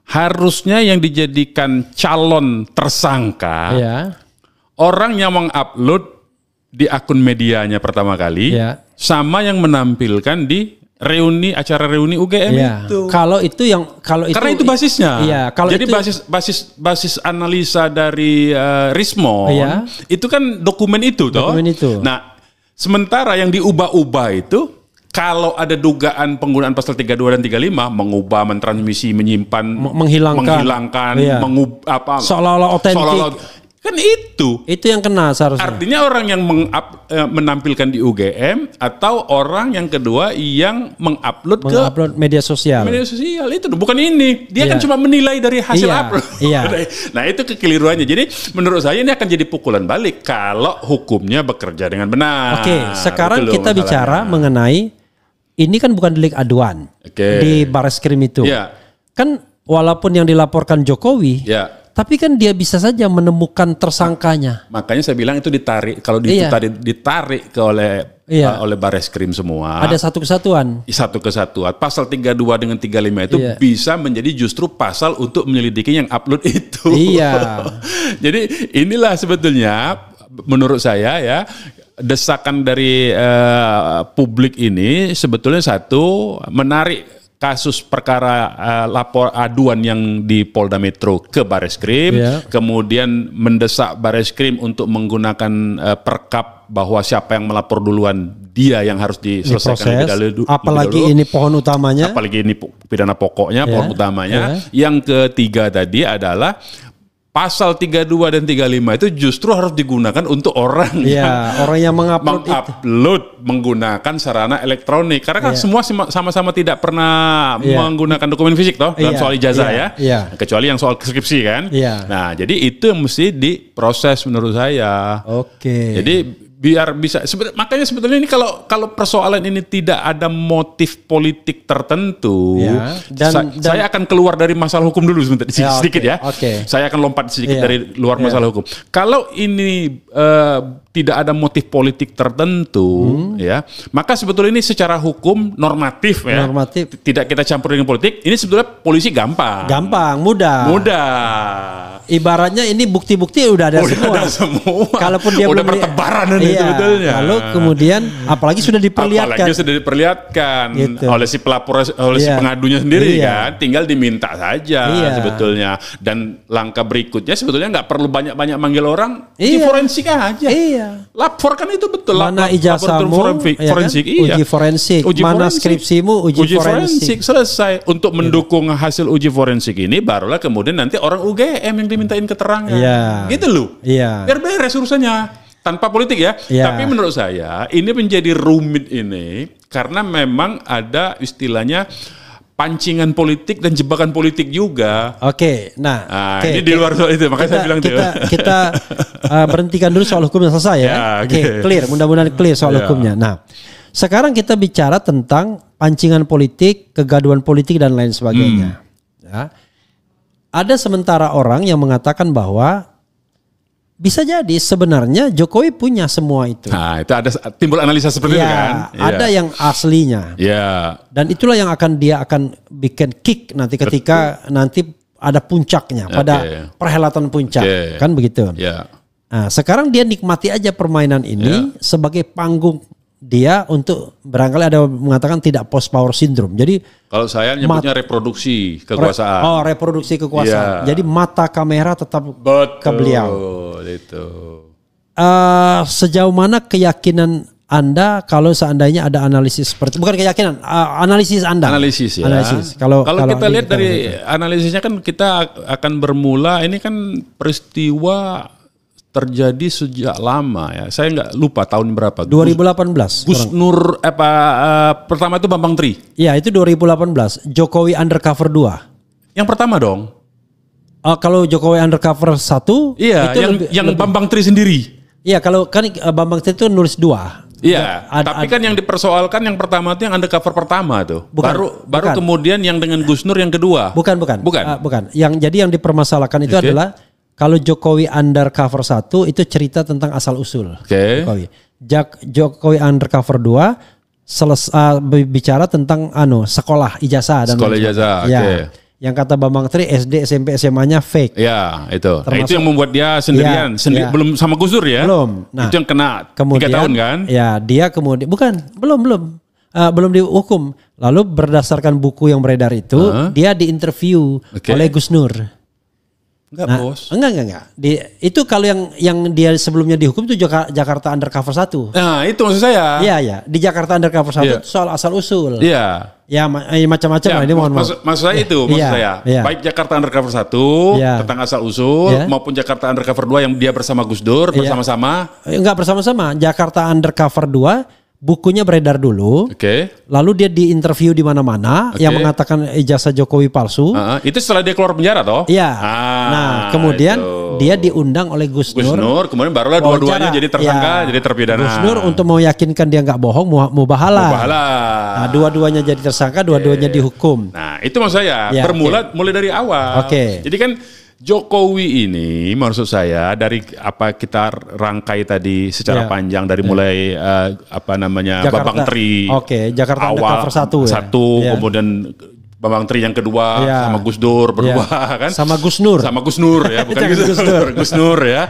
harusnya yang dijadikan calon tersangka orang yang mengupload di akun medianya pertama kali, sama yang menampilkan di acara reuni UGM itu. Karena itu basisnya. Jadi itu, basis analisa dari Rismond itu kan dokumen itu toh. Nah, sementara yang diubah-ubah itu kalau ada dugaan penggunaan pasal 32 dan 35 mengubah, mentransmisi, menyimpan, menghilangkan, seolah-olah otentik. Kan itu yang kena seharusnya. Artinya orang yang menampilkan di UGM atau orang yang kedua yang mengupload ke media sosial. Media sosial itu bukan ini. Dia kan cuma menilai dari hasil upload. Nah, itu kekeliruannya. Jadi menurut saya ini akan jadi pukulan balik kalau hukumnya bekerja dengan benar. Sekarang kita bicara mengenai ini kan bukan delik aduan di Bareskrim itu. Kan walaupun yang dilaporkan Jokowi, tapi kan dia bisa saja menemukan tersangkanya. Makanya saya bilang itu ditarik. Kalau ditarik oleh Bareskrim semua. Ada satu kesatuan. Pasal 32 dengan 35 itu bisa menjadi justru pasal untuk menyelidiki yang upload itu. Jadi inilah sebetulnya menurut saya desakan dari publik ini sebetulnya satu, menarik kasus perkara lapor aduan yang di Polda Metro ke Bareskrim, kemudian mendesak Bareskrim untuk menggunakan perkap bahwa siapa yang melapor duluan dia yang harus diselesaikan lebih dulu. Apalagi ini pohon utamanya. Apalagi ini pidana pokoknya, pohon utamanya. Yang ketiga tadi adalah pasal 32 dan 35 itu justru harus digunakan untuk orang yang mengupload menggunakan sarana elektronik. Karena kan semua sama-sama tidak pernah menggunakan dokumen fisik toh dalam soal ijazah kecuali yang soal skripsi kan. Nah, jadi itu yang mesti diproses menurut saya. Jadi biar bisa. Makanya sebetulnya ini kalau persoalan ini tidak ada motif politik tertentu, ya, saya akan keluar dari masalah hukum dulu sedikit ya. Saya akan lompat sedikit dari luar masalah hukum. Kalau ini tidak ada motif politik tertentu, ya, maka sebetulnya ini secara hukum normatif ya. Normatif. Tidak kita campur dengan politik. Ini sebetulnya polisi gampang. Gampang, mudah. Ibaratnya ini bukti-bukti udah ada semua. Kalaupun dia udah bertebaran ini sebetulnya. Lalu kemudian apalagi sudah diperlihatkan gitu. Oleh si pelapor, oleh si pengadunya sendiri kan, tinggal diminta saja sebetulnya. Dan langkah berikutnya sebetulnya nggak perlu banyak-banyak manggil orang, uji forensik aja. Laporkan itu betul. Mana ijazahmu, forensik, uji forensik. Mana skripsimu, uji forensik. Selesai. Untuk mendukung hasil uji forensik ini, barulah kemudian nanti orang UGM yang dimintain keterangan, gitu loh. Biar beres urusannya tanpa politik ya. Tapi menurut saya ini menjadi rumit ini karena memang ada istilahnya pancingan politik dan jebakan politik juga. Ini di luar soal itu, makanya saya bilang kita berhentikan dulu soal hukumnya selesai ya. Clear, mudah-mudahan clear soal hukumnya. Nah, sekarang kita bicara tentang pancingan politik, kegaduhan politik dan lain sebagainya. Ya. Ada sementara orang yang mengatakan bahwa bisa jadi sebenarnya Jokowi punya semua itu. Nah, itu ada timbul analisa seperti itu kan. Ada yang aslinya. Dan itulah yang dia akan bikin kick nanti ketika nanti ada puncaknya pada perhelatan puncak, kan begitu. Nah, sekarang dia nikmati aja permainan ini sebagai panggung dia untuk barangkali ada mengatakan tidak post power syndrome. Jadi kalau saya nyebutnya reproduksi kekuasaan. Reproduksi kekuasaan. Jadi mata kamera tetap ke beliau. Itu. Sejauh mana keyakinan Anda kalau seandainya ada analisis seperti, bukan keyakinan, analisis Anda. Analisis ya. Kalau kita lihat dari analisisnya kan kita akan bermula, ini kan peristiwa terjadi sejak lama ya. Saya nggak lupa tahun berapa. 2018. Gus Nur pertama itu Bambang Tri. Iya, itu 2018. Jokowi undercover 2. Yang pertama dong. Kalau Jokowi undercover 1, itu yang Bambang Tri sendiri. Iya, kalau kan Bambang Tri itu nulis 2. Iya, tapi kan yang dipersoalkan yang pertama itu yang undercover pertama tuh. Baru kemudian yang dengan Gus Nur yang kedua. Bukan. Jadi yang dipermasalahkan itu adalah kalau Jokowi undercover 1 itu cerita tentang asal usul. Jokowi undercover 2 bicara tentang sekolah ijazah dan sekolah ijazah. Yang kata Bambang Tri SD SMP SMA-nya fake. Ya, itu. Itu yang membuat dia sendirian, belum sama Gus Dur ya. Belum. Nah, itu yang kena 3 tahun kan? Ya, dia kemudian belum dihukum. Lalu berdasarkan buku yang beredar itu, dia diinterview oleh Gus Nur. Bos. Enggak. Itu kalau yang dia sebelumnya dihukum itu Jakarta undercover 1. Nah, itu maksud saya. Iya. Di Jakarta undercover 1 itu soal asal usul. Iya. Ya macam-macam lah ini maksud saya itu maksud saya. Baik Jakarta undercover 1 tentang asal usul maupun Jakarta undercover 2 yang dia bersama Gus Dur bersama-sama. Enggak bersama-sama. Jakarta undercover 2 bukunya beredar dulu, lalu dia diinterview di mana-mana yang mengatakan ijazah Jokowi palsu. Itu setelah dia keluar penjara toh? Iya. Nah, kemudian dia diundang oleh Gus Nur. Kemudian barulah dua-duanya jadi tersangka, jadi terpidana. Gus Nur untuk meyakinkan dia nggak bohong, mubahalah. Nah, dua-duanya jadi tersangka, dua-duanya dihukum. Nah, itu maksud saya. Bermula mulai dari awal. Jadi kan Jokowi ini maksud saya dari apa kita rangkai tadi secara panjang dari mulai Bambang Tri Jakarta awal satu kemudian Bambang Tri yang kedua sama Gus Dur berdua kan sama Gus Nur ya bukan Gus Nur ya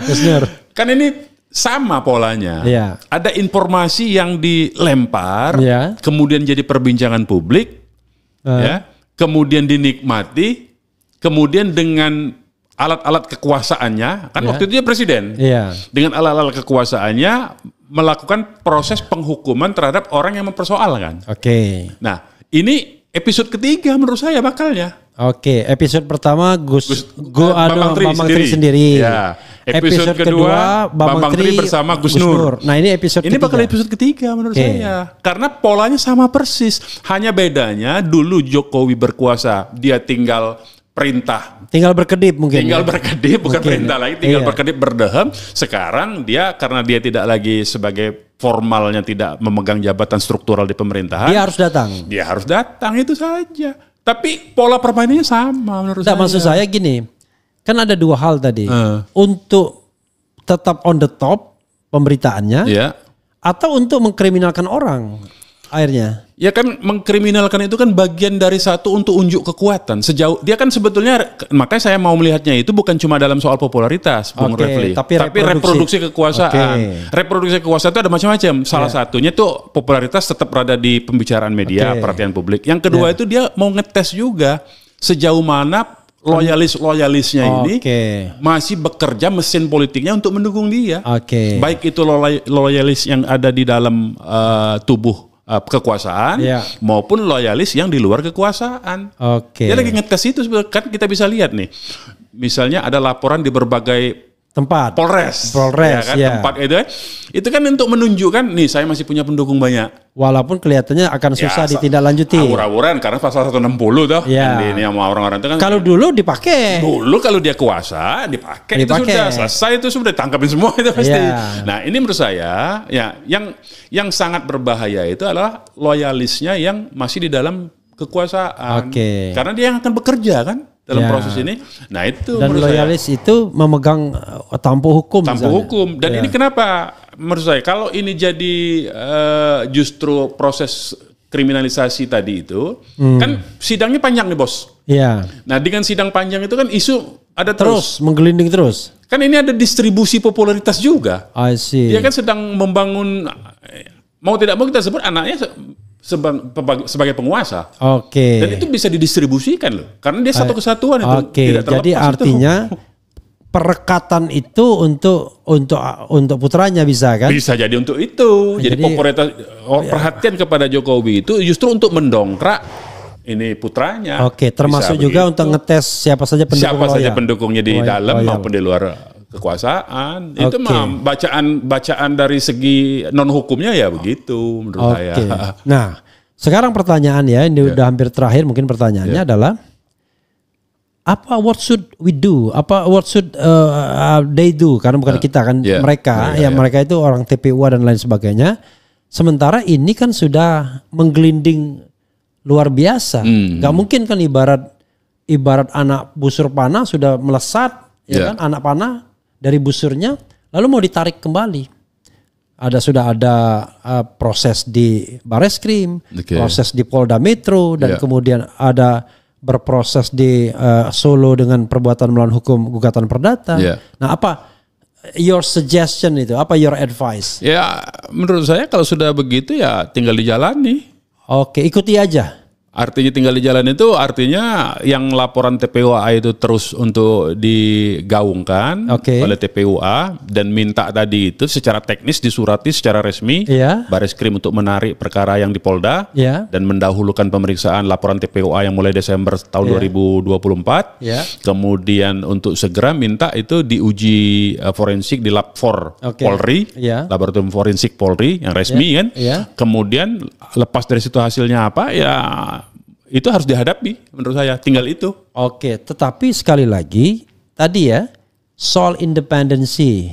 kan ini sama polanya ada informasi yang dilempar kemudian jadi perbincangan publik kemudian dinikmati kemudian dengan alat-alat kekuasaannya, kan waktu itu dia presiden. Dengan alat-alat kekuasaannya melakukan proses penghukuman terhadap orang yang mempersoalkan. Nah, ini episode ketiga menurut saya bakalnya. Episode pertama Bambang Tri sendiri. Episode kedua Bambang Tri bersama Gus Nur. Nah, ini bakal episode ketiga menurut saya. Karena polanya sama persis. Hanya bedanya dulu Jokowi berkuasa, dia tinggal perintah. Tinggal berkedip mungkin. Tinggal berkedip, bukan perintah lagi. Tinggal berkedip berdehem. Sekarang dia karena dia tidak lagi sebagai formalnya tidak memegang jabatan struktural di pemerintahan. Dia harus datang. Dia harus datang, itu saja. Tapi pola permainannya sama menurut saya. Maksud saya gini, kan ada dua hal tadi. Untuk tetap on the top pemberitaannya, atau untuk mengkriminalkan orang akhirnya. Ya kan, mengkriminalkan itu kan bagian dari satu untuk unjuk kekuatan. Sejauh dia kan sebetulnya, makanya saya mau melihatnya itu bukan cuma dalam soal popularitas, Bung Refli, tapi reproduksi kekuasaan. Reproduksi kekuasaan itu ada macam-macam. Salah satunya tuh popularitas tetap berada di pembicaraan media, perhatian publik. Yang kedua itu dia mau ngetes juga sejauh mana loyalis-loyalisnya ini masih bekerja mesin politiknya untuk mendukung dia. Baik itu loyalis yang ada di dalam tubuh kekuasaan maupun loyalis yang di luar kekuasaan. Dia lagi ngetes itu, kan kita bisa lihat nih. Misalnya ada laporan di berbagai tempat, Polres ya kan, tempat itu kan untuk menunjukkan nih saya masih punya pendukung banyak. Walaupun kelihatannya akan susah ditindaklanjuti. Awur-awuran karena pasal 160 tuh. Ini sama orang-orang itu kan. Kalau dulu dipakai. Dulu kalau dia kuasa dipakai. Itu sudah selesai, itu sudah tangkapin semua itu pasti. Nah, ini menurut saya ya yang sangat berbahaya itu adalah loyalisnya yang masih di dalam kekuasaan. Karena dia yang akan bekerja kan dalam proses ini. Nah, itu dan loyalis itu memegang tampu hukum. Hukum. Dan ini kenapa menurut saya kalau ini jadi justru proses kriminalisasi tadi itu kan sidangnya panjang nih, Bos. Nah, dengan sidang panjang itu kan isu ada terus menggelinding terus. Kan ini ada distribusi popularitas juga. Dia kan sedang membangun, mau tidak mau kita sebut anaknya sebagai penguasa. Dan itu bisa didistribusikan loh. Karena dia satu kesatuan itu. Jadi artinya perekatan itu untuk putranya bisa kan? Bisa jadi untuk itu. Jadi popularitas perhatian kepada Jokowi itu justru untuk mendongkrak ini putranya. Termasuk juga untuk ngetes siapa saja pendukungnya di dalam maupun di luar kekuasaan. Itu mah bacaan dari segi non hukumnya ya begitu menurut saya. Nah, sekarang pertanyaan ya, ini udah hampir terakhir, mungkin pertanyaannya adalah what should we do? What should they do? Karena bukan kita kan, mereka itu orang TPUA dan lain sebagainya. Sementara ini kan sudah menggelinding luar biasa. Gak mungkin kan ibarat anak busur panah sudah melesat, kan anak panah dari busurnya, lalu mau ditarik kembali. Sudah ada proses di Bareskrim, proses di Polda Metro, dan kemudian ada berproses di Solo dengan perbuatan melawan hukum gugatan perdata. Nah, apa your suggestion itu? Apa your advice? Ya, menurut saya kalau sudah begitu ya tinggal dijalani. Ikuti aja. Artinya tinggal di jalan itu artinya yang laporan TPUA itu terus untuk digaungkan oleh TPUA dan minta tadi itu secara teknis disurati secara resmi Bareskrim untuk menarik perkara yang di Polda dan mendahulukan pemeriksaan laporan TPUA yang mulai Desember tahun 2024. Kemudian untuk segera minta itu diuji forensik di Lab 4 Polri, Laboratorium Forensik Polri yang resmi kan. Kemudian lepas dari situ hasilnya apa ya itu harus dihadapi menurut saya, tinggal itu. Tetapi sekali lagi tadi ya soal independensi.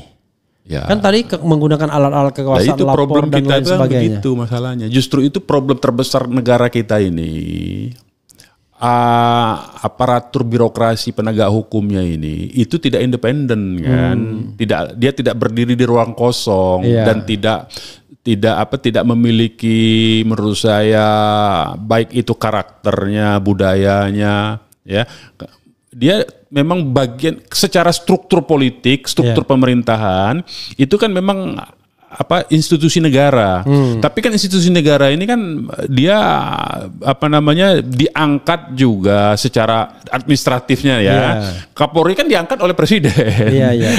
Kan tadi menggunakan alat-alat kekuasaan itu lapor problem dan kita lain sebagainya. Begitu masalahnya. Justru itu problem terbesar negara kita ini. Aparatur birokrasi penegak hukumnya ini itu tidak independen kan. Dia tidak berdiri di ruang kosong dan tidak memiliki menurut saya baik itu karakternya, budayanya ya. Dia memang bagian secara struktur politik, struktur pemerintahan itu kan memang institusi negara. Tapi kan institusi negara ini kan dia diangkat juga secara administratifnya ya. Kapolri kan diangkat oleh presiden.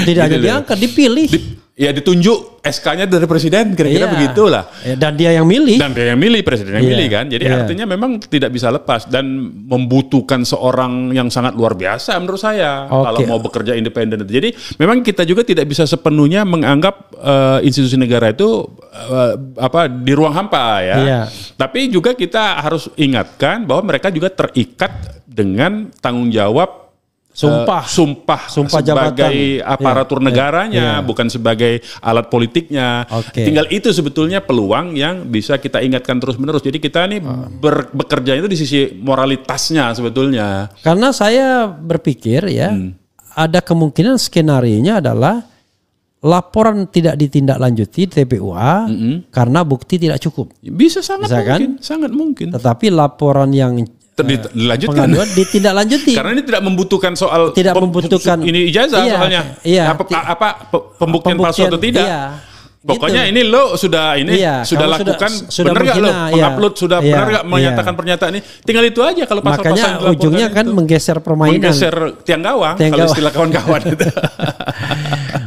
Tidak hanya diangkat, dipilih. ya ditunjuk SK-nya dari presiden, kira-kira begitulah. Dan dia yang milih. Presiden yang milih kan. Jadi artinya memang tidak bisa lepas dan membutuhkan seorang yang sangat luar biasa menurut saya kalau mau bekerja independen. Jadi memang kita juga tidak bisa sepenuhnya menganggap institusi negara itu di ruang hampa ya. Tapi juga kita harus ingatkan bahwa mereka juga terikat dengan tanggung jawab sumpah sebagai aparatur negaranya, bukan sebagai alat politiknya. Tinggal itu sebetulnya peluang yang bisa kita ingatkan terus-menerus. Jadi kita ini bekerja itu di sisi moralitasnya sebetulnya. Karena saya berpikir ada kemungkinan skenarionya adalah laporan tidak ditindaklanjuti TPUA karena bukti tidak cukup. Bisa sangat mungkin. Tetapi laporan yang dilanjutkan, ditindaklanjuti karena ini tidak membutukan soal ini ijazah soalnya pembuktian palsu atau tidak. Pokoknya ini lo sudah lakukan benar nggak lo mengupload sudah benar nggak menyatakan pernyataan ini, tinggal itu aja. Kalau pasal-pasal makanya ujungnya kan menggeser permainan, menggeser tiang gawang kalau istilah kawan-kawan itu.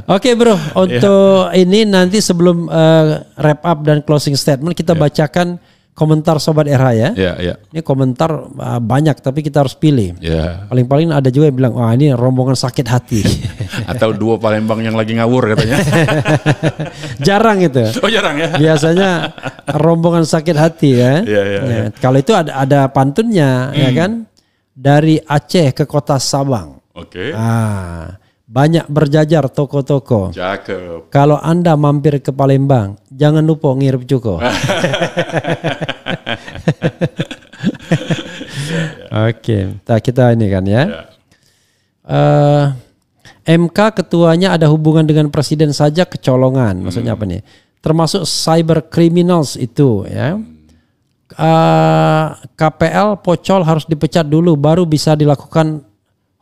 Oke bro, untuk ini nanti sebelum wrap up dan closing statement kita bacakan komentar Sobat RH ya. Ini komentar banyak tapi kita harus pilih. Paling-paling ada juga yang bilang, wah ini rombongan sakit hati. Atau duo Palembang yang lagi ngawur katanya. Jarang itu. Oh jarang ya. Biasanya rombongan sakit hati ya. Kalau itu ada pantunnya ya kan. Dari Aceh ke kota Sabang. Banyak berjajar toko-toko. Cakep. Kalau Anda mampir ke Palembang, jangan lupa ngirim cuko. Oke, kita ini kan ya. MK ketuanya ada hubungan dengan presiden saja kecolongan. Maksudnya apa nih? Termasuk cyber criminals itu ya. KPL Pocol harus dipecat dulu, baru bisa dilakukan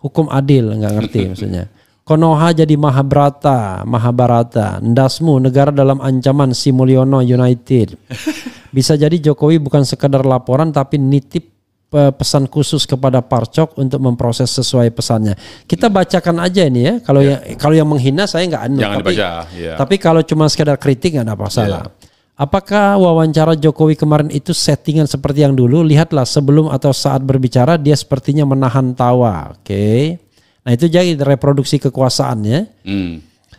hukum adil. Nggak ngerti maksudnya. Konoha jadi Mahabharata, Ndasmu negara dalam ancaman si Mulyono United. Bisa jadi Jokowi bukan sekadar laporan tapi nitip pesan khusus kepada Parcok untuk memproses sesuai pesannya. Kita bacakan aja ini ya. Kalau yang menghina saya nggak anu. Jangan dibaca. Tapi kalau cuma sekadar kritik nggak ada masalah. Apakah wawancara Jokowi kemarin itu settingan seperti yang dulu? Lihatlah sebelum atau saat berbicara dia sepertinya menahan tawa. Nah itu jadi reproduksi kekuasaannya.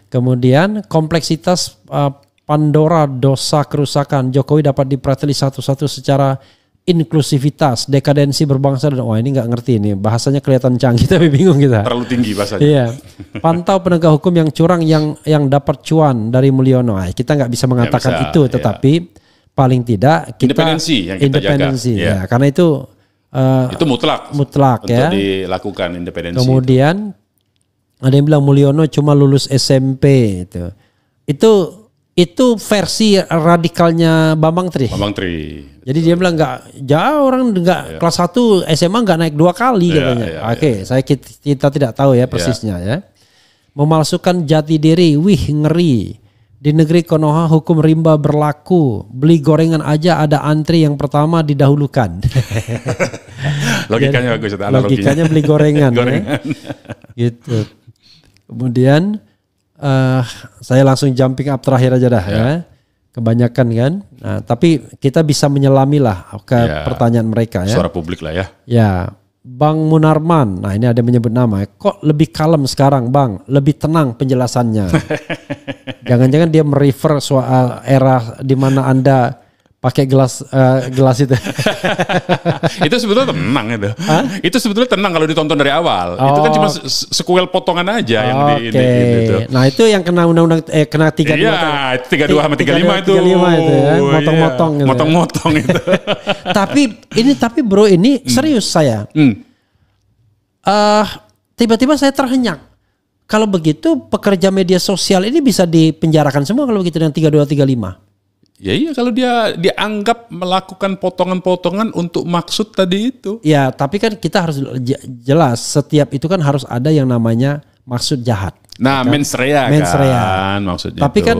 Kemudian kompleksitas Pandora dosa kerusakan. Jokowi dapat diprateli satu-satu secara inklusivitas, dekadensi berbangsa dan ini nggak ngerti ini bahasanya kelihatan canggih tapi bingung kita. Terlalu tinggi bahasanya. Pantau penegak hukum yang curang yang dapat cuan dari Mulyono. Kita nggak bisa mengatakan itu, tetapi paling tidak kita independensi ya. Karena itu mutlak untuk ya dilakukan independensi. Kemudian ada yang bilang Mulyono cuma lulus SMP itu versi radikalnya Bambang Tri. Jadi dia bilang orang kelas 1 SMA nggak naik 2 kali katanya. Kita tidak tahu ya persisnya ya. Memalsukan jati diri, ngeri. Di negeri Konoha hukum rimba berlaku. Beli gorengan aja ada antri yang pertama didahulukan. Logikanya bagus. Logikanya beli gorengan. Ya. Gitu. Kemudian saya langsung jumping up terakhir aja dah ya. Kebanyakan kan. Nah, tapi kita bisa menyelami lah ke pertanyaan mereka ya. Suara publik lah ya. Ya. Bang Munarman, nah ini ada menyebut nama. Kok lebih kalem sekarang Bang? Lebih tenang penjelasannya. Jangan-jangan dia merefer soal era di mana Anda pakai gelas itu. Itu sebetulnya tenang itu. Itu sebetulnya tenang kalau ditonton dari awal. Itu kan cuma sekuel potongan aja yang itu. Nah itu yang kena undang-undang kena 32. Iya, 32 sama 35 itu. 35 itu ya, motong-motong gitu. Motong-motong itu. Tapi bro ini serius saya. Tiba-tiba saya terhenyak. Kalau begitu pekerja media sosial ini bisa dipenjarakan semua kalau begitu dengan 3235. Ya iya kalau dia dianggap melakukan potongan-potongan untuk maksud tadi itu. Ya tapi kan kita harus jelas setiap itu kan harus ada yang namanya maksud jahat. Nah kan? Mens rea kan maksudnya. Tapi kan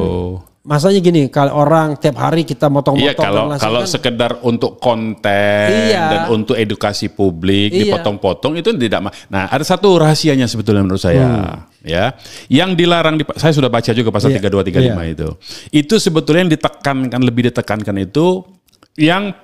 masanya gini kalau orang tiap hari kita motong-motong. Iya kalau sekedar untuk konten dan untuk edukasi publik dipotong-potong itu tidak. Nah ada satu rahasianya sebetulnya menurut saya. ya, yang dilarang saya sudah baca juga pasal 3235 itu. Itu sebetulnya yang lebih ditekankan itu yang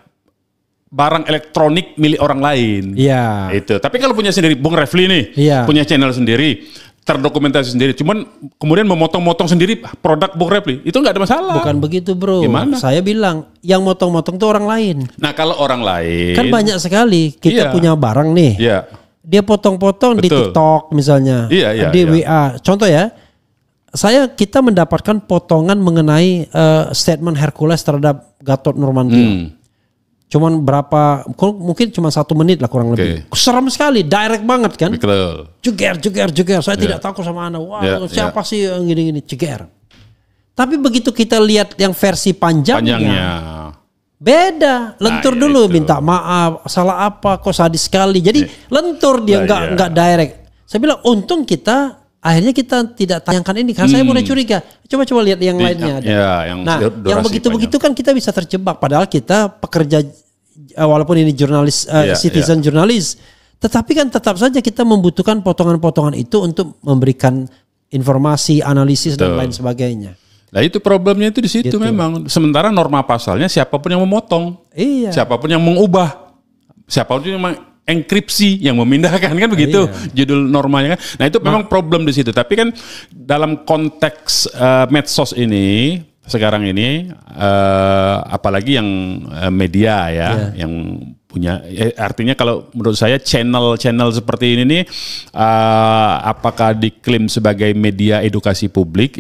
barang elektronik milik orang lain. Iya. Itu. Tapi kalau punya sendiri, Bung Refli nih, punya channel sendiri, terdokumentasi sendiri, cuman kemudian memotong-motong sendiri produk Bung Refli, itu nggak ada masalah. Bukan begitu, bro. Gimana? Saya bilang yang motong-motong itu orang lain. Nah kalau orang lain, kan banyak sekali kita punya barang nih. Iya. Dia potong-potong di TikTok misalnya, di WA. Contoh ya, kita mendapatkan potongan mengenai statement Hercules terhadap Gatot Nurmantio. Cuman mungkin cuma 1 menit lah kurang lebih. Serem sekali, direct banget kan. Jeger. Saya tidak takut sama Anda. Wah, siapa sih yang gini-gini, jeger. Tapi begitu kita lihat yang versi panjangnya. Beda, lentur dulu, minta maaf, salah apa, kok sadis sekali. Jadi lentur dia, nggak direct. Saya bilang untung akhirnya kita tidak tayangkan ini karena saya mulai curiga. Coba lihat yang lainnya. Yang begitu-begitu kan kita bisa terjebak. Padahal kita pekerja, walaupun ini jurnalis, citizen jurnalis, tetapi kan tetap saja kita membutuhkan potongan-potongan itu untuk memberikan informasi, analisis dan lain sebagainya. Nah itu problemnya itu di situ memang. Sementara norma pasalnya siapapun yang memotong, siapapun yang mengubah, siapapun yang enkripsi, yang memindahkan, kan begitu judul normanya kan. Nah itu memang problem di situ. Tapi kan dalam konteks medsos ini sekarang ini, apalagi yang media yang punya, artinya kalau menurut saya channel seperti ini nih, apakah diklaim sebagai media edukasi publik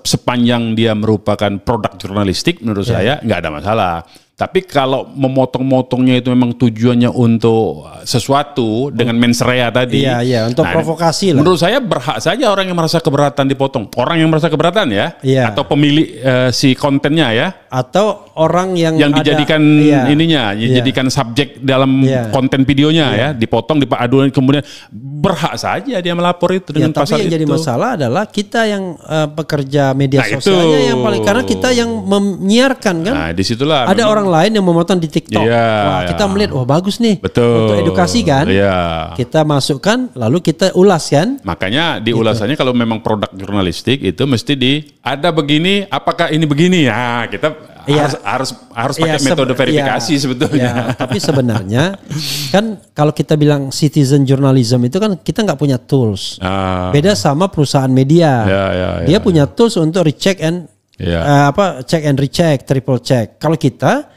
sepanjang dia merupakan produk jurnalistik, menurut saya nggak ada masalah. Tapi kalau memotong-motongnya itu memang tujuannya untuk sesuatu dengan mens rea tadi. Iya, untuk provokasi lah. Menurut saya berhak saja orang yang merasa keberatan dipotong. Orang yang merasa keberatan atau pemilik si kontennya atau orang yang dijadikan dijadikan subjek dalam konten videonya dipotong, dipaduan, kemudian berhak saja dia melapor itu dengan pasal itu. Tapi yang jadi masalah adalah kita yang pekerja media sosialnya yang paling, karena kita yang menyiarkan kan. Nah, disitulah ada orang lain yang memotong di TikTok. Wah, kita melihat, bagus nih. Betul. Untuk edukasi kan. Kita masukkan, lalu kita ulas kan. Makanya di ulasannya kalau memang produk jurnalistik itu mesti ada begini, apakah ini begini? Ya, kita harus pakai metode verifikasi sebetulnya. Tapi sebenarnya kan kalau kita bilang citizen journalism itu kan kita nggak punya tools. Beda sama perusahaan media. Dia punya tools untuk recheck and check and recheck, triple check. Kalau kita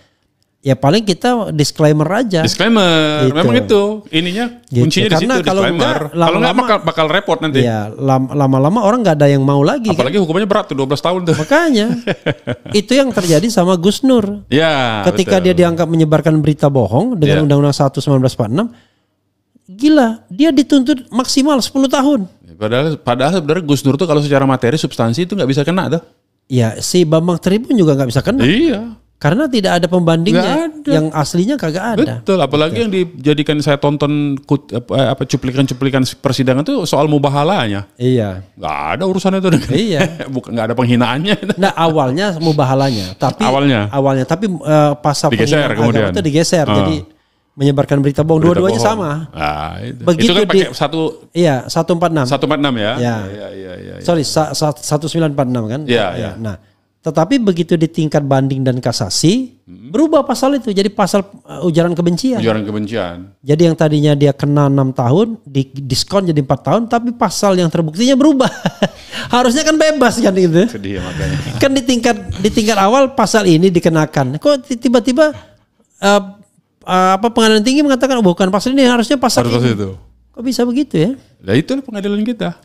paling kita disclaimer aja. Disclaimer, gitu. Memang itu ininya kuncinya di situ, disclaimer. Kalau nggak bakal repot nanti. Iya, lama-lama orang nggak ada yang mau lagi. Apalagi hukumannya berat tuh, 12 tahun tuh. Makanya itu yang terjadi sama Gus Nur. Ketika dia dianggap menyebarkan berita bohong dengan Undang-Undang 1 1946, gila, dia dituntut maksimal 10 tahun. Padahal sebenarnya Gus Nur tuh kalau secara materi substansi itu nggak bisa kena tuh. Iya, si Bambang Tribun juga nggak bisa kena. Iya. Karena tidak ada pembandingnya, yang aslinya kagak ada. Betul, apalagi yang dijadikan saya tonton cuplikan-cuplikan persidangan itu soal mubahalanya. Iya. Nggak ada urusannya itu. Iya. Bukan, nggak ada penghinaannya. Nah awalnya mubahalanya, tapi awalnya tapi pasal digeser kemudian itu digeser, jadi menyebarkan berita bohong. Dua-duanya sama. Begitu itu kan pakai 146 ya. Iya. Sorry, 1946 kan. Iya. Nah, tetapi begitu di tingkat banding dan kasasi, berubah pasal itu jadi pasal ujaran kebencian. Jadi yang tadinya dia kena 6 tahun, diskon jadi 4 tahun, tapi pasal yang terbuktinya berubah. Harusnya kan bebas kan gitu. Sedih makanya. Kan di tingkat awal pasal ini dikenakan. Kok tiba-tiba pengadilan tinggi mengatakan bukan pasal ini, harusnya pasal ini. Itu. Kok bisa begitu ya? Nah itulah pengadilan kita.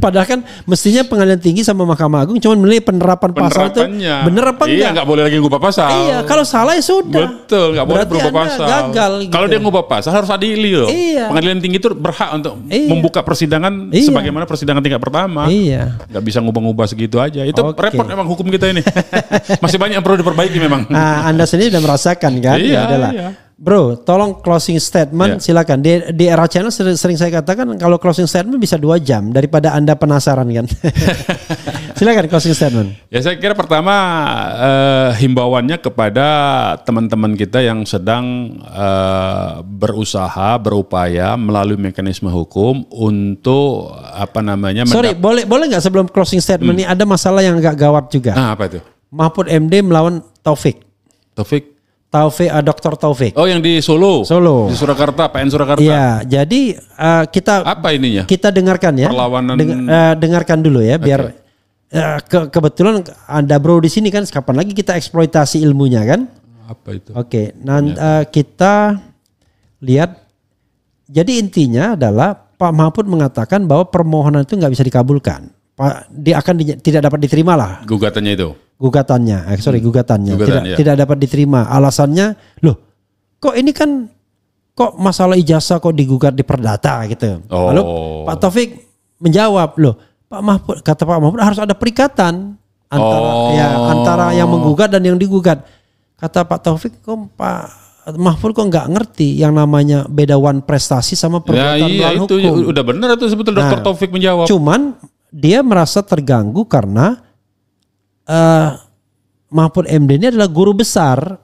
Padahal kan mestinya pengadilan tinggi sama Mahkamah Agung cuma menilai penerapan pasal itu benar apa enggak. Iya, nggak boleh lagi ngubah pasal. Iya, kalau salah ya sudah. Betul, nggak boleh berubah pasal. Gagal. Gitu. Kalau dia ngubah pasal harus adili loh. Iya. Pengadilan tinggi itu berhak untuk membuka persidangan sebagaimana persidangan tingkat pertama. Iya. Nggak bisa ngubah-ngubah segitu aja. Itu repot memang hukum kita ini. Masih banyak yang perlu diperbaiki memang. Nah, Anda sendiri sudah merasakan kan? Iya. Adalah. Bro, tolong closing statement silakan. Di era channel sering saya katakan kalau closing statement bisa 2 jam daripada Anda penasaran kan. Silakan closing statement. Ya saya kira pertama himbauannya kepada teman-teman kita yang sedang berusaha, berupaya melalui mekanisme hukum untuk Sorry, boleh nggak sebelum closing statement ini ada masalah yang agak gawat juga. Apa itu? Mahfud MD melawan Taufik, Dr. Taufik. Oh, yang di Solo. Di Surakarta, PN Surakarta. Iya, jadi kita apa ininya? Kita dengarkan ya. Perlawanan. Dengarkan dulu ya, biar kebetulan Anda bro di sini kan, kapan lagi kita eksploitasi ilmunya kan? Apa itu? Oke, kita lihat. Jadi intinya adalah Pak Mahfud mengatakan bahwa permohonan itu nggak bisa dikabulkan. Dia akan tidak dapat diterima lah. Gugatannya itu. Gugatannya tidak dapat diterima. Alasannya, loh, kok ini kan masalah ijazah kok digugat di Perdata gitu. Lalu Pak Taufik menjawab, loh, kata Pak Mahfud harus ada perikatan antara yang menggugat dan yang digugat. Kata Pak Taufik, kok Pak Mahfud kok nggak ngerti yang namanya bedaan prestasi sama perbuatan melawan hukum. Itu udah benar itu sebetulnya Dr. Taufik menjawab. Cuman dia merasa terganggu karena Mahfud MD ini adalah guru besar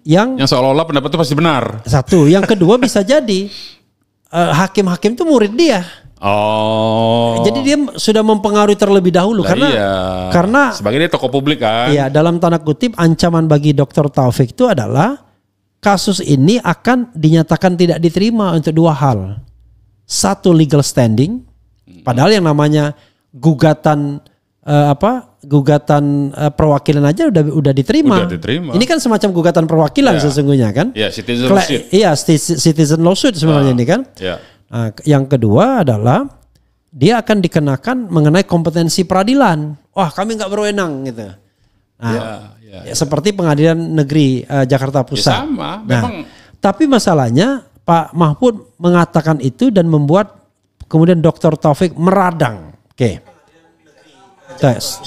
yang seolah-olah pendapat itu pasti benar. Satu, yang kedua bisa jadi hakim-hakim itu murid dia. Jadi dia sudah mempengaruhi terlebih dahulu karena sebagai dia tokoh publik kan. Iya, dalam tanda kutip ancaman bagi Dr. Taufik itu adalah kasus ini akan dinyatakan tidak diterima untuk 2 hal. Satu, legal standing. Padahal yang namanya gugatan perwakilan aja udah diterima. Ini kan semacam gugatan perwakilan sesungguhnya kan? Iya, citizen lawsuit. Iya, citizen lawsuit sebenarnya ini kan. Nah, yang kedua adalah dia akan dikenakan mengenai kompetensi peradilan. Wah, kami nggak berwenang gitu. Nah, seperti Pengadilan Negeri Jakarta Pusat. Sama, memang. Tapi masalahnya Pak Mahfud mengatakan itu dan membuat kemudian Dr. Taufik meradang. Oke. Tes.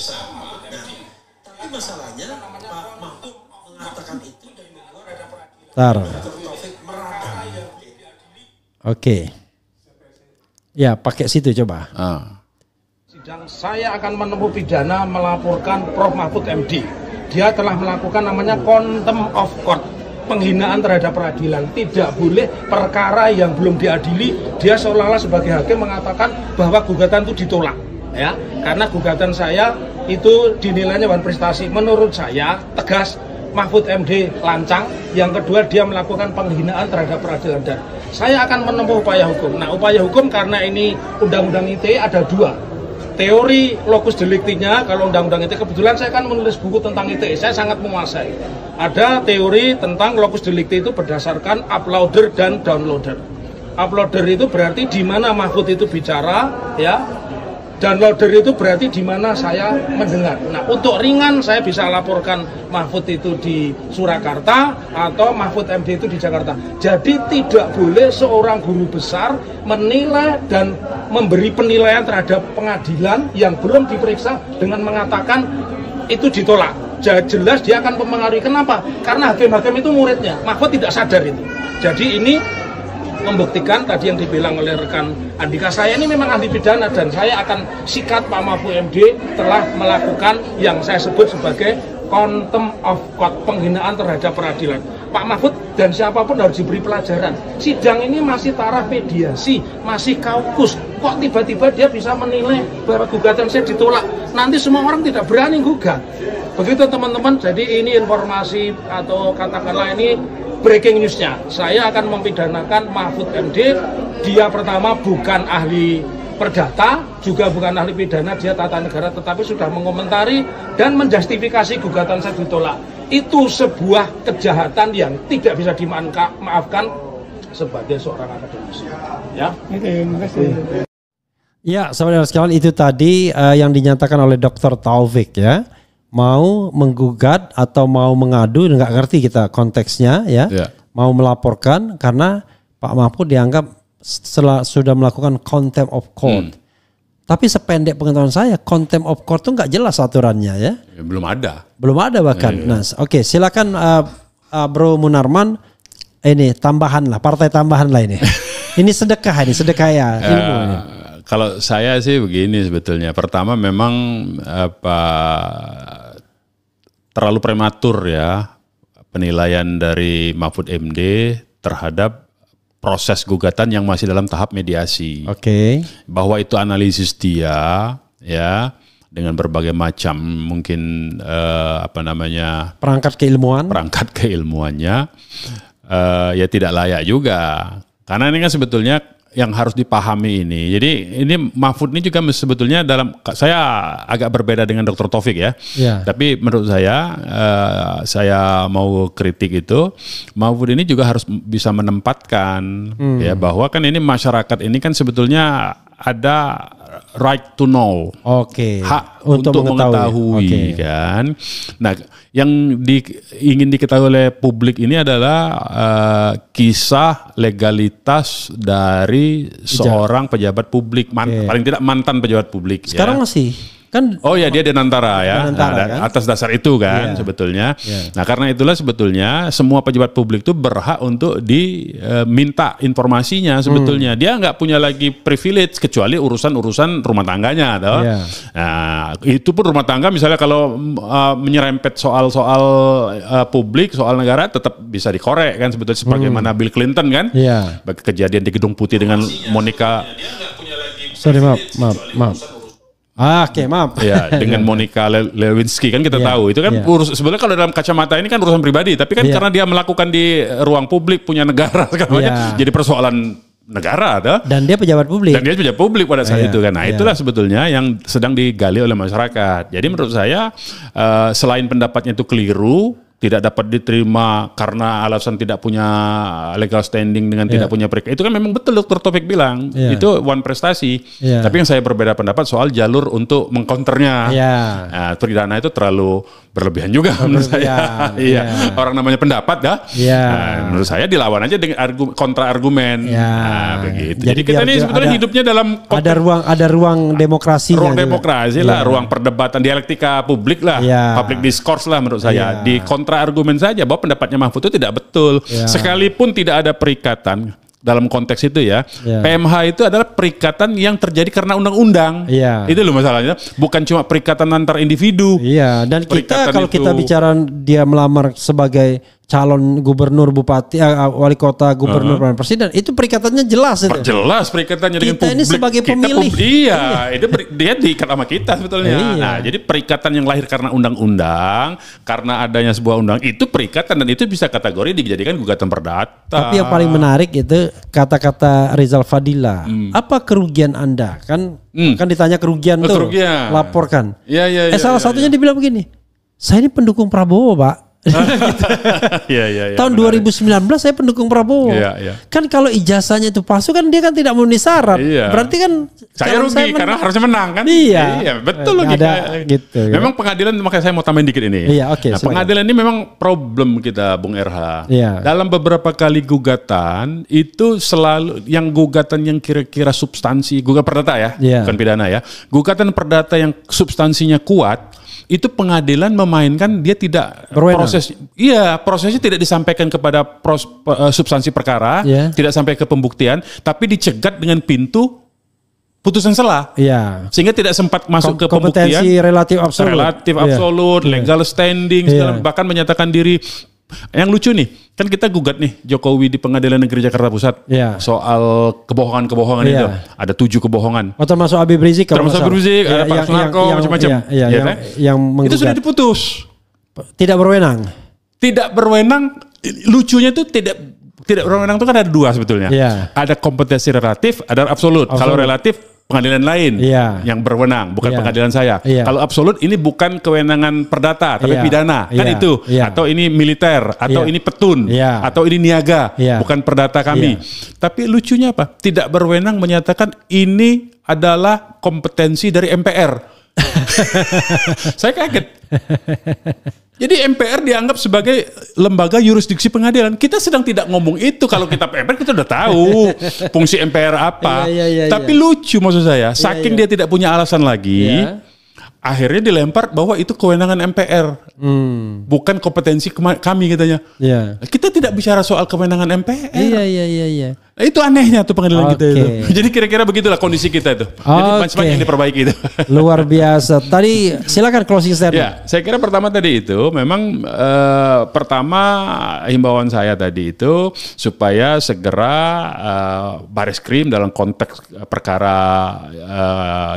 Tapi masalahnya Pak Mahfud mengatakan itu dan membuat Dr. Taufik meradang. Oke. Ya, pakai situ coba. Sidang saya akan menempuh pidana melaporkan Prof Mahfud MD. Dia telah melakukan namanya contempt of court, penghinaan terhadap peradilan. Tidak boleh perkara yang belum diadili, dia seolah-olah sebagai hakim mengatakan bahwa gugatan itu ditolak. Ya, karena gugatan saya itu dinilainya wan prestasi. Menurut saya tegas Mahfud MD lancang. Yang kedua, dia melakukan penghinaan terhadap peradilan dan saya akan menempuh upaya hukum. Nah, upaya hukum karena ini undang-undang ITE ada 2. Teori locus delicti-nya, kalau undang-undang ITE, kebetulan saya kan menulis buku tentang ITE, saya sangat menguasai. Ada teori tentang locus delicti itu berdasarkan uploader dan downloader. Uploader itu berarti di mana Mahfud itu bicara, ya. Downloader itu berarti di mana saya mendengar. Nah, untuk ringan saya bisa laporkan Mahfud itu di Surakarta atau Mahfud MD itu di Jakarta. Jadi tidak boleh seorang guru besar menilai dan memberi penilaian terhadap pengadilan yang belum diperiksa dengan mengatakan itu ditolak. Jelas dia akan mempengaruhi. Kenapa? Karena hakim-hakim itu muridnya. Mahfud tidak sadar itu. Jadi ini membuktikan tadi yang dibilang oleh rekan Andika, saya ini memang ahli pidana dan saya akan sikat Pak Mahfud MD telah melakukan yang saya sebut sebagai contempt of court, penghinaan terhadap peradilan. Pak Mahfud dan siapapun harus diberi pelajaran. Sidang ini masih taraf mediasi, masih kaukus. Kok tiba-tiba dia bisa menilai bahwa gugatan saya ditolak? Nanti semua orang tidak berani gugat. Begitu teman-teman, jadi ini informasi atau katakanlah ini breaking newsnya. Saya akan mempidanakan Mahfud MD. Dia pertama bukan ahli perdata, juga bukan ahli pidana, dia tata negara, tetapi sudah mengomentari dan menjustifikasi gugatan saya ditolak. Itu sebuah kejahatan yang tidak bisa dimaafkan sebagai seorang akademisi. Ya, terima kasih. Ya, saudara sekalian, itu tadi yang dinyatakan oleh Dr. Taufik ya. Mau menggugat atau mau mengadu, nggak ngerti kita konteksnya ya. Mau melaporkan karena Pak Mahfud dianggap sudah melakukan contempt of court. Tapi sependek pengetahuan saya, contempt of court itu nggak jelas aturannya ya. Belum ada. Belum ada bahkan. Nah, oke, silakan Bro Munarman ini tambahan lah, partai tambahan lah ini. Ini sedekah ya ilmu. Kalau saya sih begini sebetulnya. Pertama memang terlalu prematur ya penilaian dari Mahfud MD terhadap proses gugatan yang masih dalam tahap mediasi. Oke. Bahwa itu analisis dia ya dengan berbagai macam mungkin perangkat keilmuannya ya tidak layak juga. Karena ini kan sebetulnya yang harus dipahami ini. Jadi ini Mahfud ini juga sebetulnya saya agak berbeda dengan Dr. Taufik ya. Tapi menurut saya mau kritik itu Mahfud ini juga harus bisa menempatkan ya bahwa kan ini masyarakat ini kan sebetulnya ada right to know, hak untuk mengetahui kan. Nah, yang ingin diketahui oleh publik ini adalah kisah legalitas dari seorang pejabat publik, paling tidak mantan pejabat publik. Sekarang masih. Kan dia Danantara ya. Kan? Atas dasar itu kan sebetulnya. Nah, karena itulah sebetulnya semua pejabat publik itu berhak untuk diminta informasinya sebetulnya. Dia nggak punya lagi privilege kecuali urusan rumah tangganya toh. Nah, itu pun rumah tangga misalnya kalau menyerempet soal-soal publik, soal negara tetap bisa dikorek kan sebetulnya sebagaimana Bill Clinton kan. Kejadian di Gedung Putih dengan Monica. Sorry, maaf. Maaf. Ya, dengan Monica Lewinsky kan kita tahu itu kan sebenarnya kalau dalam kacamata ini kan urusan pribadi, tapi kan karena dia melakukan di ruang publik punya negara jadi persoalan negara dan dia pejabat publik. Pada saat itu kan. Nah, itulah sebetulnya yang sedang digali oleh masyarakat. Jadi menurut saya selain pendapatnya itu keliru, tidak dapat diterima karena alasan tidak punya legal standing dengan tidak punya perikatan. Itu kan memang betul Dr. Taufik bilang. Itu one prestasi. Tapi yang saya berbeda pendapat soal jalur untuk mengcounternya. Nah, pidana itu terlalu berlebihan juga menurut saya. Orang namanya pendapat Nah, menurut saya dilawan aja dengan kontra argumen. Nah, begitu. Jadi kita ini sebetulnya hidupnya dalam ada ruang demokrasi. Ruang demokrasi lah, ruang perdebatan, dialektika publik lah, public discourse lah menurut saya. Di kontra-argumen saja bahwa pendapatnya Mahfud itu tidak betul. Sekalipun tidak ada perikatan dalam konteks itu PMH itu adalah perikatan yang terjadi karena undang-undang. Itu loh masalahnya. Bukan cuma perikatan antar individu. Dan kalau kita bicara dia melamar sebagai calon gubernur, bupati, wali kota, gubernur, presiden, itu perikatannya jelas itu. Jelas perikatannya dengan publik. Kita ini sebagai pemilih. Itu dia diikat sama kita sebetulnya. Nah, jadi perikatan yang lahir karena undang-undang, karena adanya sebuah undang, itu perikatan dan itu bisa kategori dijadikan gugatan perdata. Tapi yang paling menarik itu kata-kata Rizal Fadila. Apa kerugian Anda? Kan ditanya kerugian tuh. Laporkan. Salah satunya dibilang begini. Saya ini pendukung Prabowo, Pak. Tahun 2019 saya pendukung Prabowo. Kan kalau ijazahnya itu palsu kan dia kan tidak memenuhi syarat. Berarti kan saya rugi karena harusnya menang kan. Betul logika. Gitu. Memang pengadilan, makanya saya mau tambahin dikit ini. Pengadilan ini memang problem kita, Bung RH. Dalam beberapa kali gugatan itu selalu yang gugatan yang kira-kira substansi, gugatan perdata bukan pidana gugatan perdata yang substansinya kuat. Itu pengadilan memainkan dia tidak prosesnya tidak disampaikan kepada substansi perkara, tidak sampai ke pembuktian, tapi dicegat dengan pintu putusan sela. Sehingga tidak sempat masuk ke pembuktian. Kompetensi relatif absolut, legal standing, bahkan menyatakan diri. Yang lucu nih, kan kita gugat nih Jokowi di Pengadilan Negeri Jakarta Pusat soal kebohongan-kebohongan itu. Ada 7 kebohongan. Termasuk Habib Rizik, ada Pak Sunarko, macam-macam. Yang menggugat. Itu sudah diputus. Tidak berwenang. Lucunya itu tidak berwenang itu kan ada 2 sebetulnya. Ada kompetensi relatif, ada absolut. Kalau relatif pengadilan lain yang berwenang, bukan pengadilan saya. Kalau absolut ini bukan kewenangan perdata, tapi pidana, kan itu. Atau ini militer, atau ini petun, atau ini niaga, bukan perdata kami. Tapi lucunya apa? Tidak berwenang menyatakan ini adalah kompetensi dari MPR. Saya kaget. Jadi MPR dianggap sebagai lembaga yurisdiksi pengadilan. Kita sedang tidak ngomong itu. Kalau kita MPR kita udah tahu fungsi MPR apa. Tapi lucu maksud saya. Saking dia tidak punya alasan lagi. akhirnya dilempar bahwa itu kewenangan MPR, bukan kompetensi kami katanya. Yeah. Kita tidak bicara soal kewenangan MPR. Iya. Nah, itu anehnya tuh pengadilan kita itu. Jadi kira-kira begitulah kondisi kita itu. Jadi banyak yang diperbaiki itu. Luar biasa. Tadi silakan closing statement. Ya, saya kira pertama tadi itu memang pertama himbauan saya tadi itu supaya segera Bareskrim dalam konteks perkara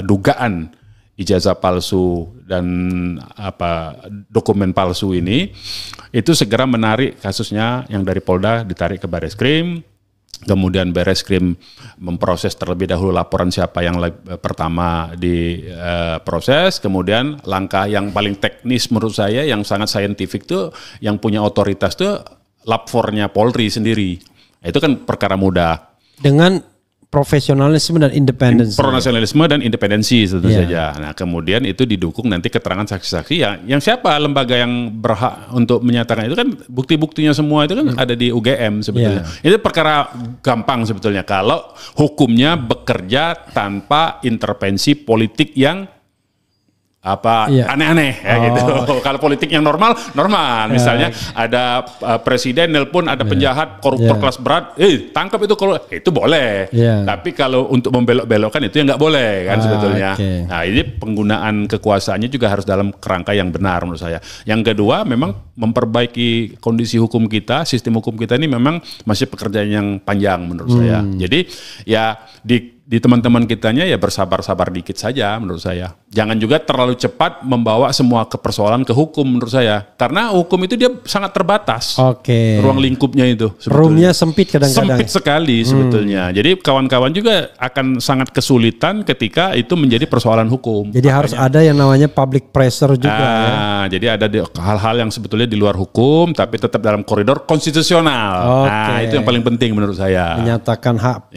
dugaan ijazah palsu dan dokumen palsu ini itu segera menarik kasusnya yang dari Polda ditarik ke Bareskrim, kemudian Bareskrim memproses terlebih dahulu laporan siapa yang pertama diproses, kemudian langkah yang paling teknis menurut saya yang sangat saintifik tuh yang punya otoritas tuh Lapfornya Polri sendiri. Itu kan perkara mudah. Dengan profesionalisme dan independensi. Profesionalisme dan independensi tentu saja. Nah kemudian itu didukung nanti keterangan saksi-saksi yang siapa lembaga yang berhak untuk menyatakan itu kan bukti-buktinya semua itu kan ada di UGM sebetulnya. Itu perkara gampang sebetulnya kalau hukumnya bekerja tanpa intervensi politik yang aneh-aneh ya gitu. Kalau politik yang normal, misalnya ada presiden nelpon ada penjahat koruptor kelas berat, tangkap itu boleh. Tapi kalau untuk membelok-belokkan itu yang nggak boleh kan sebetulnya. Nah ini penggunaan kekuasaannya juga harus dalam kerangka yang benar menurut saya. Yang kedua memang memperbaiki kondisi hukum kita, sistem hukum kita ini memang masih pekerjaan yang panjang menurut saya. Jadi ya di teman-teman kitanya ya bersabar-sabar dikit saja menurut saya. Jangan juga terlalu cepat membawa semua persoalan ke hukum menurut saya. Karena hukum itu dia sangat terbatas. Ruang lingkupnya itu. Roomnya sempit kadang-kadang. Sempit sekali sebetulnya. Jadi kawan-kawan juga akan sangat kesulitan ketika itu menjadi persoalan hukum. Jadi harus ada yang namanya public pressure juga. Jadi ada hal-hal yang sebetulnya di luar hukum tapi tetap dalam koridor konstitusional. Nah itu yang paling penting menurut saya. Menyatakan hak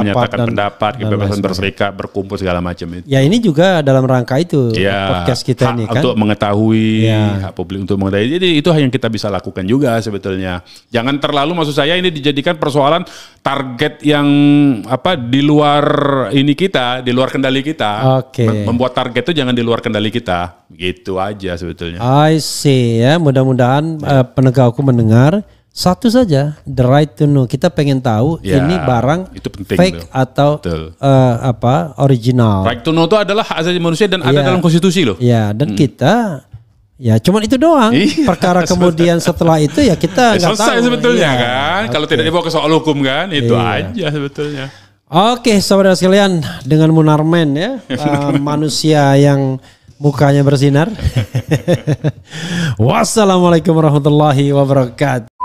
menyatakan pendapat, kebebasan berserikat, berkumpul segala macam itu. Ya ini juga dalam rangka itu podcast kita ini kan. Untuk mengetahui, hak publik untuk mengetahui. Jadi itu yang kita bisa lakukan juga sebetulnya. Jangan terlalu maksud saya ini dijadikan persoalan target yang di luar ini kita, di luar kendali kita. Membuat target itu jangan di luar kendali kita. Gitu aja sebetulnya. I see ya, mudah-mudahan penegak hukum mendengar. Satu saja, the right to know. Kita pengen tahu ini barang itu penting fake atau original. Right to know itu adalah hak asasi manusia dan ada dalam konstitusi loh. Ya, dan kita cuman itu doang. Perkara kemudian setelah itu ya kita nggak tahu. Selesai sebetulnya kan. Kalau tidak dibawa ke soal hukum kan, itu aja sebetulnya. Oke, saudara sekalian, dengan Munarman ya, manusia yang mukanya bersinar. Wassalamualaikum warahmatullahi wabarakatuh.